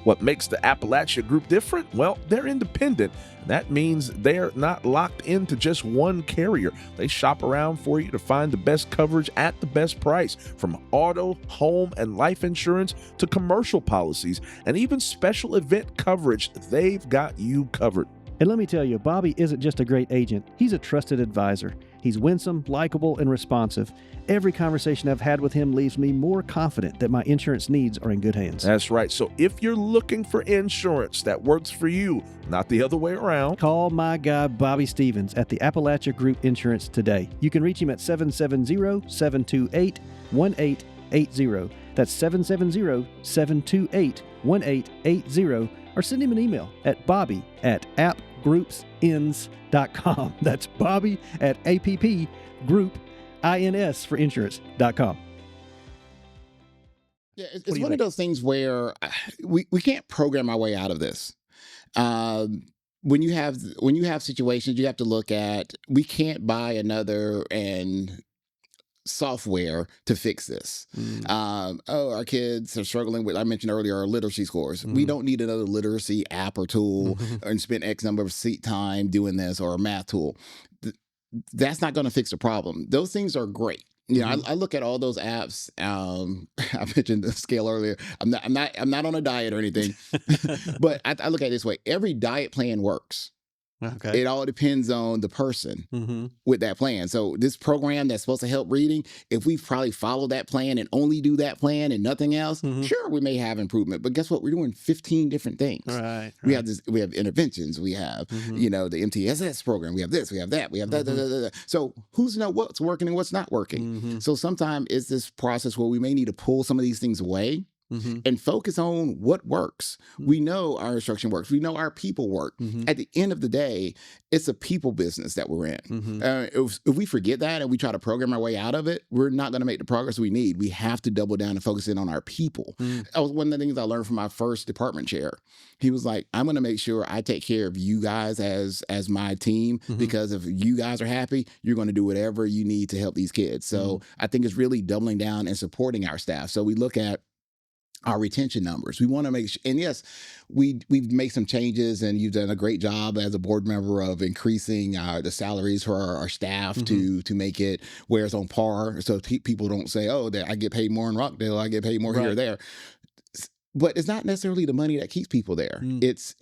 What makes the Appalachia Group different? Well, they're independent. That means they're not locked into just one carrier. They shop around for you to find the best coverage at the best price, from auto, home, and life insurance to commercial policies and even special event coverage. They've got you covered. And let me tell you, Bobby isn't just a great agent. He's a trusted advisor. He's winsome, likable, and responsive. Every conversation I've had with him leaves me more confident that my insurance needs are in good hands. That's right. So if you're looking for insurance that works for you, not the other way around, call my guy Bobby Stevens at the Appalachia Group Insurance today. You can reach him at 770-728-1880. That's 770-728-1880. Or send him an email at bobby@appgroupsins.com. That's Bobby at appgroupins for insurance.com. Yeah, it's one of those things where we can't program our way out of this. When you have situations, you have to look at, we can't buy another software to fix this. Our kids are struggling with, I mentioned earlier, our literacy scores. We don't need another literacy app or tool and spend X number of seat time doing this, or a math tool. That's not going to fix the problem. Those things are great. You know, I look at all those apps. I mentioned the scale earlier. I'm not on a diet or anything, but I look at it this way: every diet plan works. Okay. It all depends on the person with that plan. So this program that's supposed to help reading, if we probably follow that plan and only do that plan and nothing else, sure, we may have improvement. But guess what? We're doing 15 different things. Right. We have interventions. We have, you know, the MTSS program. We have this, we have that, we have that. So who's to know what's working and what's not working? So sometimes it's this process where we may need to pull some of these things away and focus on what works. We know our instruction works. We know our people work. At the end of the day, it's a people business that we're in. If we forget that and we try to program our way out of it, we're not going to make the progress we need. We have to double down and focus in on our people. That was one of the things I learned from my first department chair. He was like, I'm going to make sure I take care of you guys as my team, because if you guys are happy, you're going to do whatever you need to help these kids. So I think it's really doubling down and supporting our staff. So we look at our retention numbers. We want to make sure, and yes, we've made some changes, and you've done a great job as a board member of increasing the salaries for our staff to make it where it's on par, so people don't say, oh, I get paid more in Rockdale, I get paid more here or there. But it's not necessarily the money that keeps people there. It's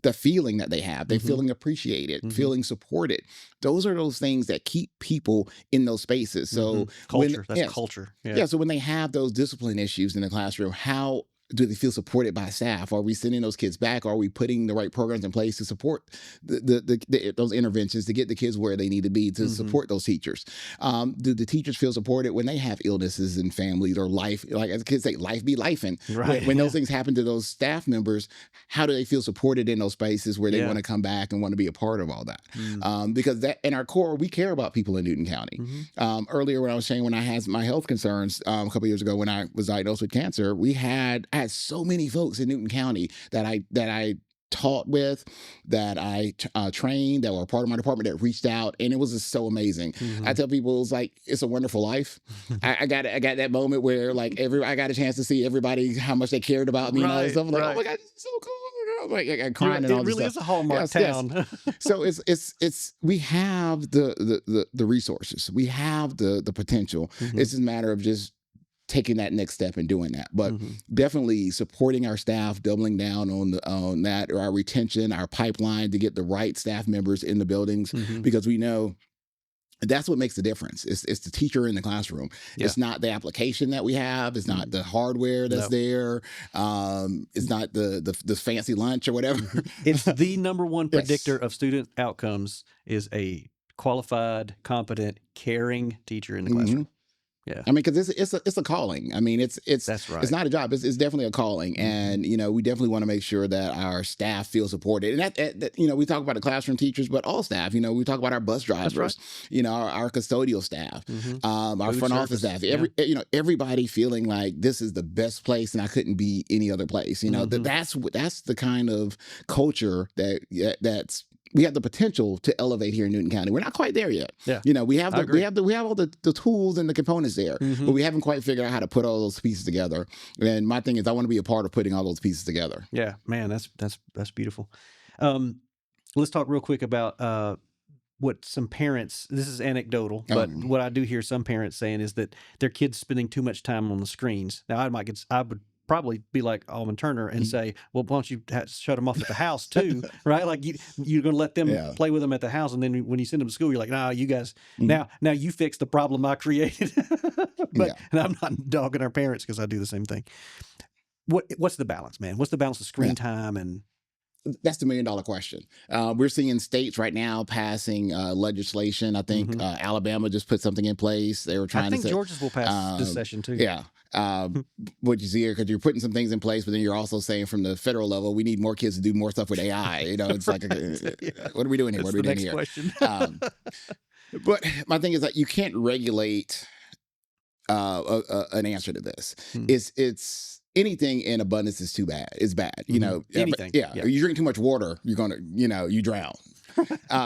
the feeling that they have. They're feeling appreciated, feeling supported. Those are those things that keep people in those spaces. So culture, culture. Yeah. So when they have those discipline issues in the classroom, how do they feel supported by staff? Are we sending those kids back? Are we putting the right programs in place to support those interventions to get the kids where they need to be, to support those teachers? Do the teachers feel supported when they have illnesses in families or life? Like as kids say, life be lifing. Right. When those things happen to those staff members, how do they feel supported in those spaces where they want to come back and want to be a part of all that? Because that in our core, we care about people in Newton County. Earlier when I was saying, when I had my health concerns a couple of years ago when I was diagnosed with cancer, I had so many folks in Newton County that I taught with, that I trained, that were a part of my department, that reached out, and it was just so amazing. I tell people, it's like, it's a wonderful life. I got that moment where like I got a chance to see everybody, how much they cared about me and all this stuff. I'm like, oh my God, this is so cool. Like crying and all this stuff. It really is a hallmark town. So it's we have the resources, we have the potential. It's just a matter of just taking that next step and doing that. But definitely supporting our staff, doubling down on that, or our retention, our pipeline to get the right staff members in the buildings, because we know that's what makes the difference. It's the teacher in the classroom. It's not the application that we have. It's not the hardware that's there. It's not the fancy lunch or whatever. It's the number one predictor of student outcomes is a qualified, competent, caring teacher in the classroom. Yeah. I mean, because it's a calling. I mean, it's that's right. It's not a job. It's definitely a calling, and you know, we definitely want to make sure that our staff feel supported. And that you know, we talk about the classroom teachers, but all staff. You know, we talk about our bus drivers. You know, our custodial staff, our front office staff. You know, everybody feeling like this is the best place, and I couldn't be any other place. You know, that's the kind of culture that's. We have the potential to elevate here in Newton County. We're not quite there yet. Yeah. You know, we have all the tools and the components there, but we haven't quite figured out how to put all those pieces together. And my thing is, I want to be a part of putting all those pieces together. Yeah, man, that's beautiful. Let's talk real quick about what some parents, this is anecdotal, but what I do hear some parents saying is that their kids spending too much time on the screens. Now, I would probably be like Alvin Turner and say, well, why don't you shut them off at the house too, right? Like you're going to let them play with them at the house, and then when you send them to school, you're like, no, you guys, now you fix the problem I created. But and I'm not dogging our parents because I do the same thing. What's the balance, man? What's the balance of screen time and? That's the $1 million question. We're seeing states right now passing legislation. I think Alabama just put something in place. They were trying to say, Georgia's will pass this session too. Yeah. Which is here because you're putting some things in place, but then you're also saying from the federal level, we need more kids to do more stuff with AI. You know, it's like, what are we doing here? What are we doing here? Question. But my thing is that you can't regulate an answer to this. It's anything in abundance is too bad. It's bad. You know, anything. You drink too much water, you're going to, you drown.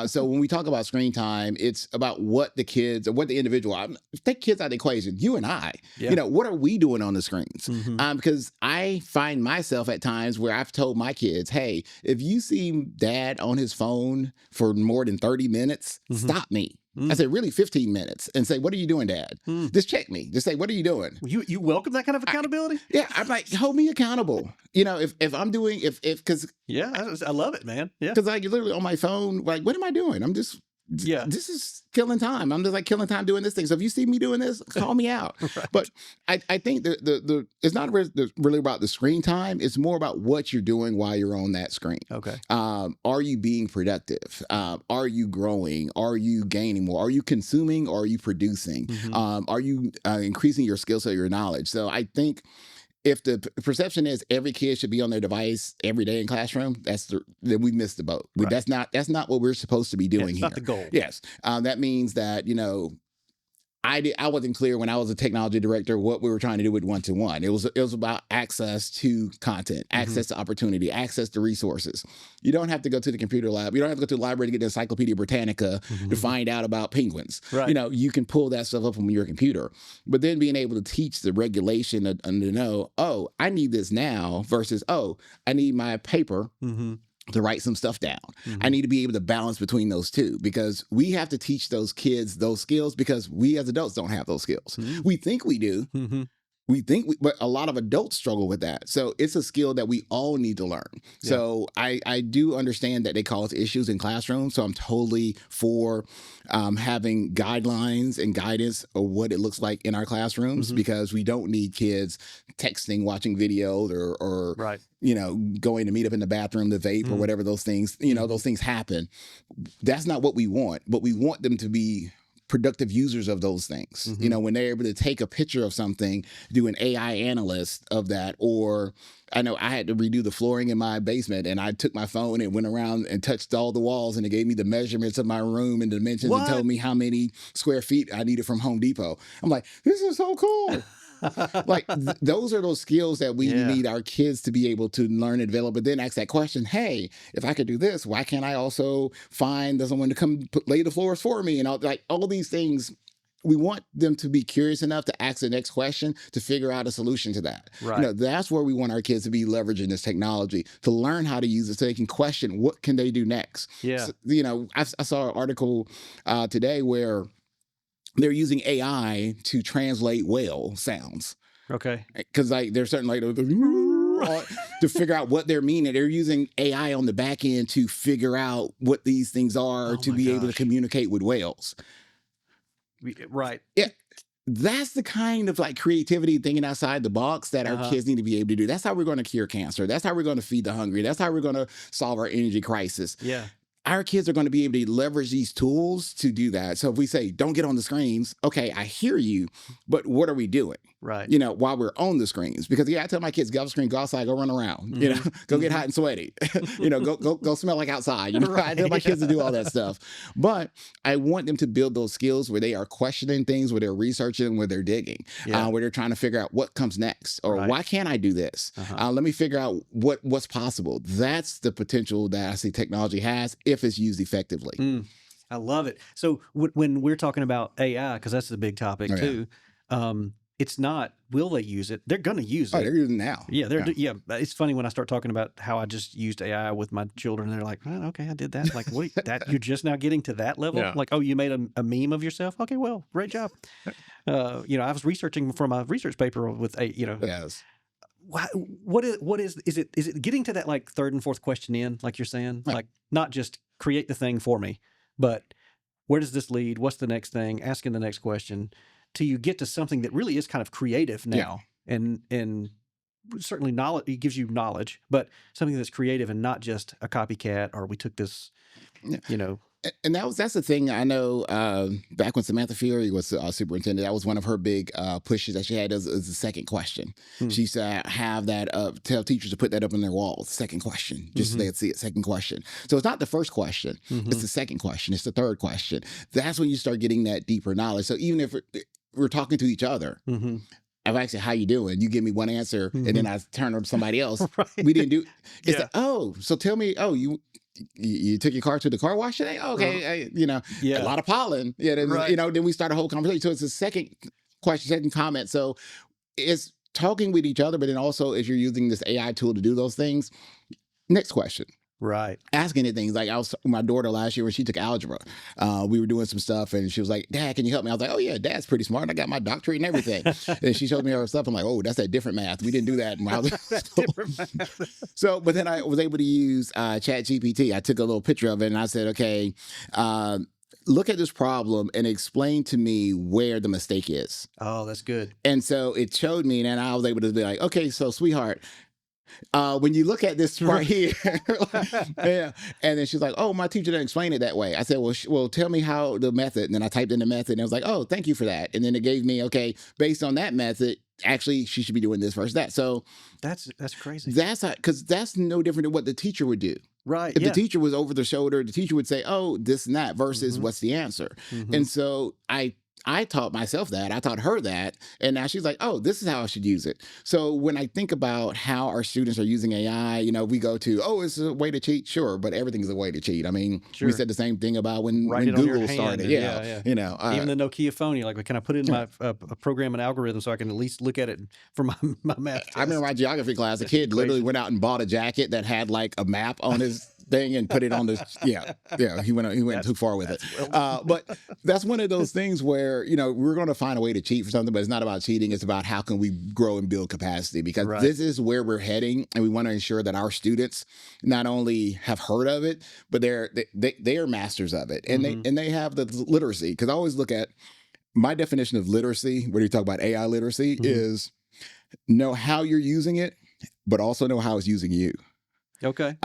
So when we talk about screen time, it's about what the kids or what the individual, take kids out of the equation, you and I, what are we doing on the screens? Because I find myself at times where I've told my kids, hey, if you see dad on his phone for more than 30 minutes, stop me. I say, really 15 minutes and say, what are you doing, Dad? Just check me. Just say, what are you doing? You welcome that kind of accountability? I'm like, hold me accountable. You know, if I'm doing, because. Yeah, I love it, man. Yeah. Because like literally on my phone, like, what am I doing? I'm just. This is killing time. I'm just like killing time doing this thing. So if you see me doing this, call me out. Right. But I think the it's not really about the screen time. It's more about what you're doing while you're on that screen. Okay. Are you being productive? Are you growing? Are you gaining more? Are you consuming or are you producing? Are you increasing your skill set, your knowledge? So I think if the perception is every kid should be on their device every day in classroom, then we missed the boat. Right. That's not what we're supposed to be doing here. Not the goal. Yes. That means that, I wasn't clear when I was a technology director what we were trying to do with one-to-one. It was about access to content, access to opportunity, access to resources. You don't have to go to the computer lab. You don't have to go to the library to get the Encyclopedia Britannica to find out about penguins. Right. You can pull that stuff up from your computer. But then being able to teach the regulation and to know, oh, I need this now versus, oh, I need my paper. To write some stuff down. I need to be able to balance between those two because we have to teach those kids those skills because we as adults don't have those skills. We think we do. But a lot of adults struggle with that. So it's a skill that we all need to learn. Yeah. So I do understand that they cause issues in classrooms. So I'm totally for having guidelines and guidance of what it looks like in our classrooms because we don't need kids texting, watching videos or right. Going to meet up in the bathroom to vape or whatever those things, those things happen. That's not what we want, but we want them to be productive users of those things. When they're able to take a picture of something, do an AI analyst of that, or I know I had to redo the flooring in my basement and I took my phone and went around and touched all the walls and it gave me the measurements of my room and dimensions and told me how many square feet I needed from Home Depot. I'm like, this is so cool. Like those are those skills that we need our kids to be able to learn and develop, but then ask that question, hey, if I could do this, why can't I also find someone to come lay the floors for me? And all these things, we want them to be curious enough to ask the next question to figure out a solution to that. Right. That's where we want our kids to be leveraging this technology to learn how to use it so they can question what can they do next. Yeah. So, I saw an article today where they're using AI to translate whale sounds. Okay. Because there's certain to figure out what they're meaning. They're using AI on the back end to figure out what these things are to be able to communicate with whales. Right. Yeah. That's the kind of creativity, thinking outside the box that our kids need to be able to do. That's how we're going to cure cancer. That's how we're going to feed the hungry. That's how we're going to solve our energy crisis. Yeah. Our kids are going to be able to leverage these tools to do that. So if we say, don't get on the screens, okay, I hear you, but what are we doing? Right. While we're on the screens. Because I tell my kids, get off the screen, go outside, go run around, go get hot and sweaty, go smell like outside. Right. I tell my kids to do all that stuff. But I want them to build those skills where they are questioning things, where they're researching, where they're digging, where they're trying to figure out what comes next or why can't I do this? Let me figure out what's possible. That's the potential that I see technology has if it's used effectively. I love it. So when we're talking about AI, because that's the big topic too, it's not, will they use it? They're going to use it. Oh, they're using it now. Yeah, it's funny when I start talking about how I just used AI with my children. They're like, oh, okay, I did that. Like, what? You're just now getting to that level? Yeah. Like, oh, you made a meme of yourself? Okay, well, great job. I was researching for my research paper with Yes. what is it getting to that like third and fourth question in, like you're saying, Right. like not just create the thing for me, but where does this lead? What's the next thing? Asking the next question till you get to something that really is kind of creative now, and certainly knowledge. It gives you knowledge, but something that's creative and not just a copycat, or we took this, you know. And that's the thing. I know back when Samantha Fury was superintendent, that was one of her big pushes that she had as the second question. She said, have that, tell teachers to put that up on their walls. Second question, just so they'd see it. Second question. So it's not the first question. It's the second question. It's the third question. That's when you start getting that deeper knowledge. So even if we're talking to each other, if I say, how you doing? You give me one answer, and then I turn over to somebody else. Right. We didn't do. It's like, oh, so tell me, oh, you took your car to the car wash today? Okay, a lot of pollen. Yeah, then, then we start a whole conversation. So it's a second question, second comment. So it's talking with each other, but then also as you're using this AI tool to do those things. Next question. Right. Asking it things like I was with my daughter last year when she took algebra. We were doing some stuff and she was like, Dad, can you help me? I was like, oh yeah, Dad's pretty smart. I got my doctorate and everything. And she showed me her stuff. I'm like, oh, that's that different math. We didn't do that when I was different math. So, but then I was able to use Chat GPT. I took a little picture of it and I said, okay, look at this problem and explain to me where the mistake is. Oh, that's good. And so it showed me, and I was able to be like, okay, so sweetheart, when you look at this right here, yeah. And then she's like, oh, my teacher didn't explain it that way. I said, well, tell me how the method. And then I typed in the method and I was like, oh, thank you for that. And then it gave me, okay, based on that method, actually, she should be doing this versus that. So that's crazy. Because that's no different than what the teacher would do. Right. If the teacher was over the shoulder, the teacher would say, oh, this and that versus what's the answer. And so I taught myself that. I taught her that. And now she's like, oh, this is how I should use it. So when I think about how our students are using AI, we go to, oh, it's a way to cheat. Sure. But everything's a way to cheat. I mean, we said the same thing about when Google started. Yeah. Even the Nokia phone, you're like, can I put in my program and algorithm so I can at least look at it for my math test? I remember my geography class, a kid literally went out and bought a jacket that had like a map on his thing and put it on the he went too far with it. But that's one of those things where we're going to find a way to cheat for something, but it's not about cheating. It's about how can we grow and build capacity, because this is where we're heading, and we want to ensure that our students not only have heard of it, but they are masters of it, and they have the literacy. Because I always look at my definition of literacy when you talk about AI literacy is know how you're using it, but also know how it's using you. Okay.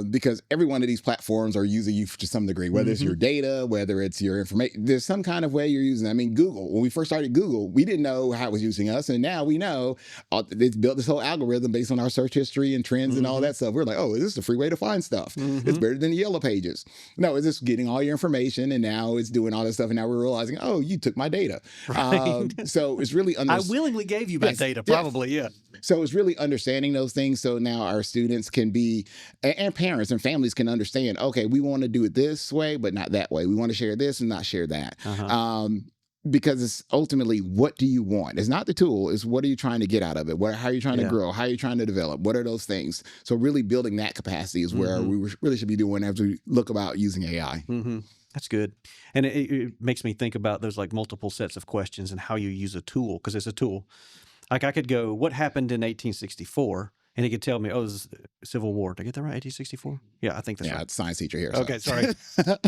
Because every one of these platforms are using you to some degree, whether it's your data, whether it's your information, there's some kind of way you're using it. I mean, Google, when we first started Google, we didn't know how it was using us. And now we know it's built this whole algorithm based on our search history and trends and all that stuff. We're like, oh, this is a free way to find stuff. It's better than the Yellow Pages. No, it's just getting all your information, and now it's doing all this stuff. And now we're realizing, oh, you took my data. Right. So it's really I willingly gave you my data, probably, yeah. So it's really understanding those things. So now our students can be, and parents and families can understand, okay, we want to do it this way, but not that way. We want to share this and not share that. Because it's ultimately, what do you want? It's not the tool. It's what are you trying to get out of it? How are you trying to grow? How are you trying to develop? What are those things? So really building that capacity is where we really should be doing as we look about using AI. That's good. And it makes me think about those like multiple sets of questions and how you use a tool, because it's a tool. Like I could go, what happened in 1864? And he could tell me, oh, this is Civil War. Did I get that right? 1864? Yeah, I think that's right. Yeah, it's a science teacher here. Okay, sorry.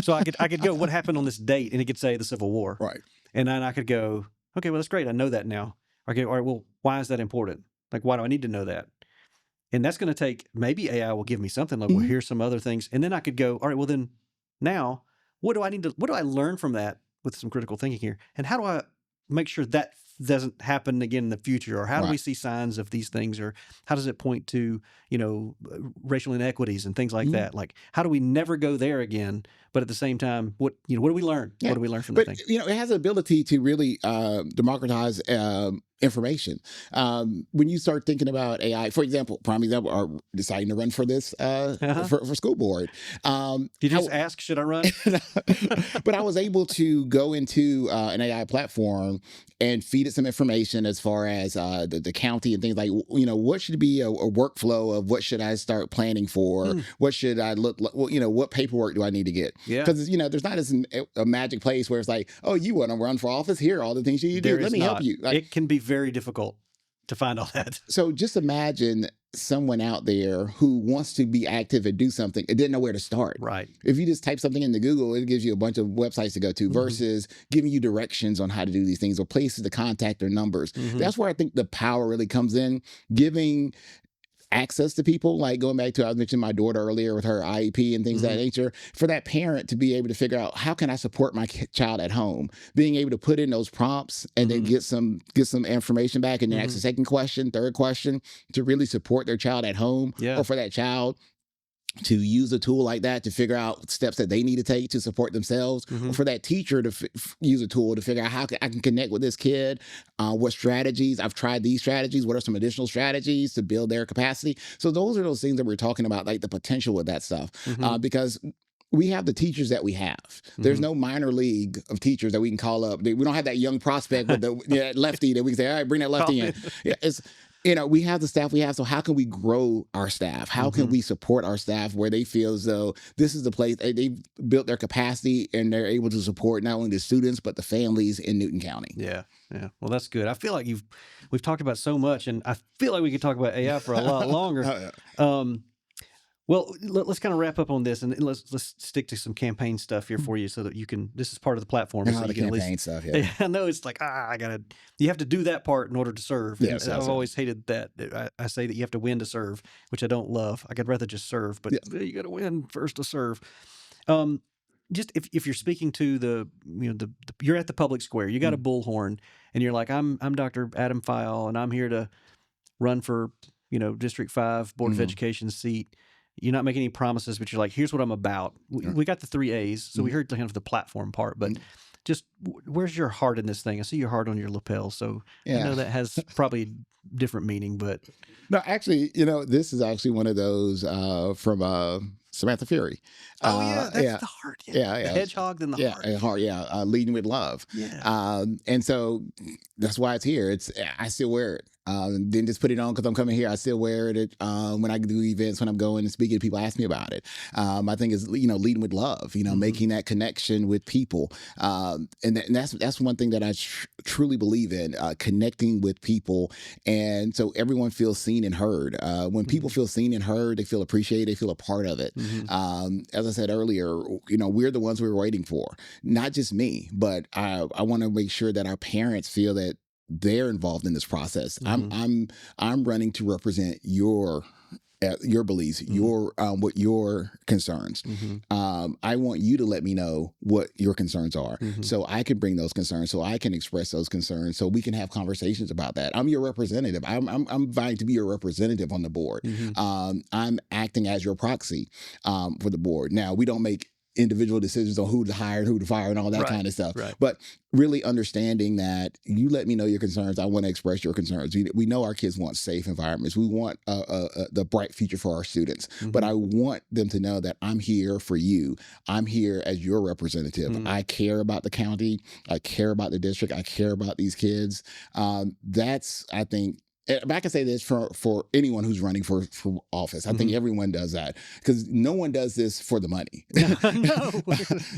So I could go, what happened on this date? And he could say the Civil War. Right. And then I could go, okay, well, that's great. I know that now. Okay, all right, well, why is that important? Like, why do I need to know that? And that's going to take, maybe AI will give me something like, well, here's some other things. And then I could go, all right, well, then now, what do I learn from that with some critical thinking here? And how do I make sure that doesn't happen again in the future? Or how do we see signs of these things? Or how does it point to, racial inequities and things like that? Like, how do we never go there again? But at the same time, what do we learn? Yeah. What do we learn from that thing? It has the ability to really democratize information. When you start thinking about AI, for example, prime example, are deciding to run for this for school board. Did you just ask, should I run? But I was able to go into an AI platform and feed it some information as far as the county and things like, what should be a workflow of what should I start planning for? What should I look like? What paperwork do I need to get? Yeah. Because, there's not a magic place where it's like, oh, you want to run for office? Here are all the things you need to do. Let me help you. It can be very difficult. to find all that. So just imagine someone out there who wants to be active and do something and didn't know where to start. Right. If you just type something into Google, it gives you a bunch of websites to go to versus giving you directions on how to do these things or places to contact or numbers. That's where I think the power really comes in, giving access to people, like going back to, I was mentioning my daughter earlier with her IEP and things of that nature, for that parent to be able to figure out, how can I support my child at home? Being able to put in those prompts and then get some information back and then ask the second question, third question, to really support their child at home, or for that child to use a tool like that to figure out steps that they need to take to support themselves, or for that teacher to use a tool to figure out how I can connect with this kid, what strategies, I've tried these strategies, what are some additional strategies to build their capacity. So those are those things that we're talking about, like the potential of that stuff, because we have the teachers that we have. There's no minor league of teachers that we can call up. We don't have that young prospect with the lefty that we can say, all right, bring that lefty in. We have the staff we have. So how can we grow our staff? How can we support our staff where they feel as though this is the place they've built their capacity and they're able to support not only the students, but the families in Newton County? Yeah. Yeah. Well, that's good. I feel like we've talked about so much, and I feel like we could talk about AI for a lot longer. Well, let's kind of wrap up on this, and let's stick to some campaign stuff here for you, so that you can. This is part of the platform. So the you can campaign stuff. Yeah. I know it's like you have to do that part in order to serve. Yeah, I've always hated that. I say that you have to win to serve, which I don't love. I'd rather just serve, but you got to win first to serve. Just if you're speaking to you're at the public square, you got a bullhorn, and you're like, I'm Dr. Adam Phyall, and I'm here to run for District 5 Board of Education seat. You're not making any promises, but you're like, here's what I'm about. We got the 3 A's, so we heard kind of the platform part, but just where's your heart in this thing? I see your heart on your lapel, so I know that has probably different meaning, but no, actually, this is actually one of those from Samantha Fury. That's the heart. The hedgehog, then the heart. Heart. Leading with love. Yeah. And so that's why it's here. I still wear it. Didn't just put it on because I'm coming here. I still wear it when I do events, when I'm going and speaking. People ask me about it. I think it's leading with love. Making that connection with people, and that's one thing that I truly believe in, connecting with people, and so everyone feels seen and heard. When people feel seen and heard, they feel appreciated. They feel a part of it. As I said earlier, we're the ones we were waiting for. Not just me, but I want to make sure that our parents feel that they're involved in this process. I'm running to represent your beliefs, your concerns. I want you to let me know what your concerns are, so I can bring those concerns, so I can express those concerns, so we can have conversations about that. I'm your representative. I'm vying to be your representative on the board. I'm acting as your proxy for the board. Now, we don't make individual decisions on who to hire and who to fire and all that kind of stuff. But really understanding that you let me know your concerns. I want to express your concerns. We know our kids want safe environments. We want the bright future for our students. But I want them to know that I'm here for you. I'm here as your representative. I care about the county. I care about the district. I care about these kids. That's, I think, but I can say this for anyone who's running for office. I think everyone does that, because no one does this for the money.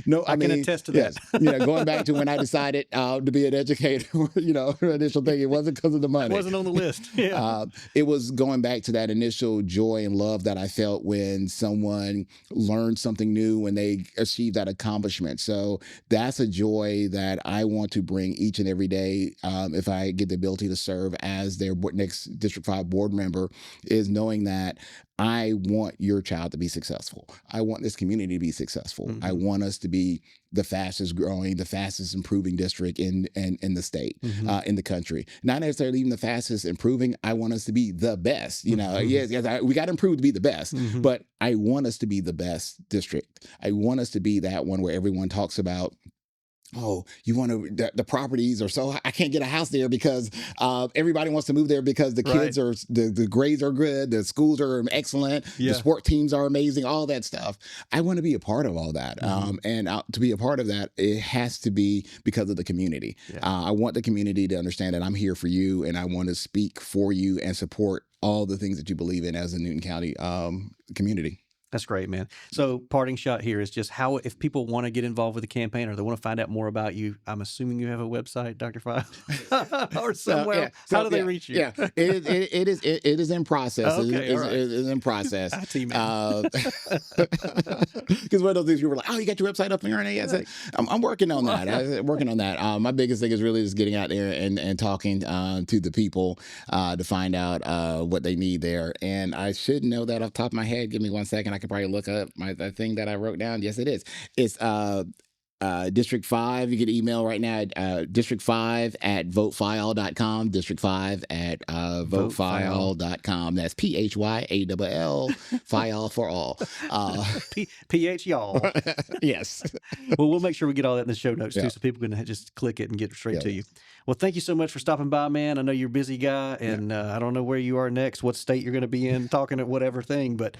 No, I can attest to that. Going back to when I decided to be an educator, initial thing, it wasn't because of the money. It wasn't on the list. It was going back to that initial joy and love that I felt when someone learned something new, when they achieved that accomplishment. So that's a joy that I want to bring each and every day, if I get the ability to serve as their next District 5 board member, is knowing that I want your child to be successful. I want this community to be successful. I want us to be the fastest growing, the fastest improving district in the state, in the country. Not necessarily even the fastest improving. I want us to be the best. Yes, we got to improve to be the best, but I want us to be the best district. I want us to be that one where everyone talks about, oh, you want to, the properties are so, I can't get a house there because everybody wants to move there because the kids are, the grades are good, the schools are excellent, the sport teams are amazing, all that stuff. I want to be a part of all that. And to be a part of that, it has to be because of the community. I want the community to understand that I'm here for you, and I want to speak for you and support all the things that you believe in as a Newton County community. That's great, man. So parting shot here is just how, if people want to get involved with the campaign or they want to find out more about you, I'm assuming you have a website, Dr. Phyall, or somewhere. How do they reach you? Yeah, it is in process. Okay, all right. It is in process. IT man. Because one of those things people were like, oh, you got your website up and running? Yes, I'm working on that. I'm working on that. My biggest thing is really just getting out there and talking to the people to find out what they need there. And I should know that off the top of my head. Give me 1 second. I could probably look up the thing that I wrote down. Yes, it is. It's District 5. You can email right now at district5 at votephyall.com. District5 at votephyall.com. That's PHYALL, Phyall for all. PH y'all. Yes. Well, we'll make sure we get all that in the show notes too, so people can just click it and get straight to you. Well, thank you so much for stopping by, man. I know you're a busy guy, and I don't know where you are next, what state you're going to be in, talking at whatever thing, but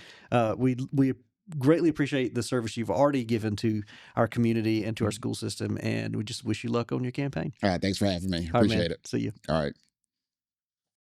we greatly appreciate the service you've already given to our community and to our school system, and we just wish you luck on your campaign. All right. Thanks for having me. All right, Appreciate man. it. See you. All right.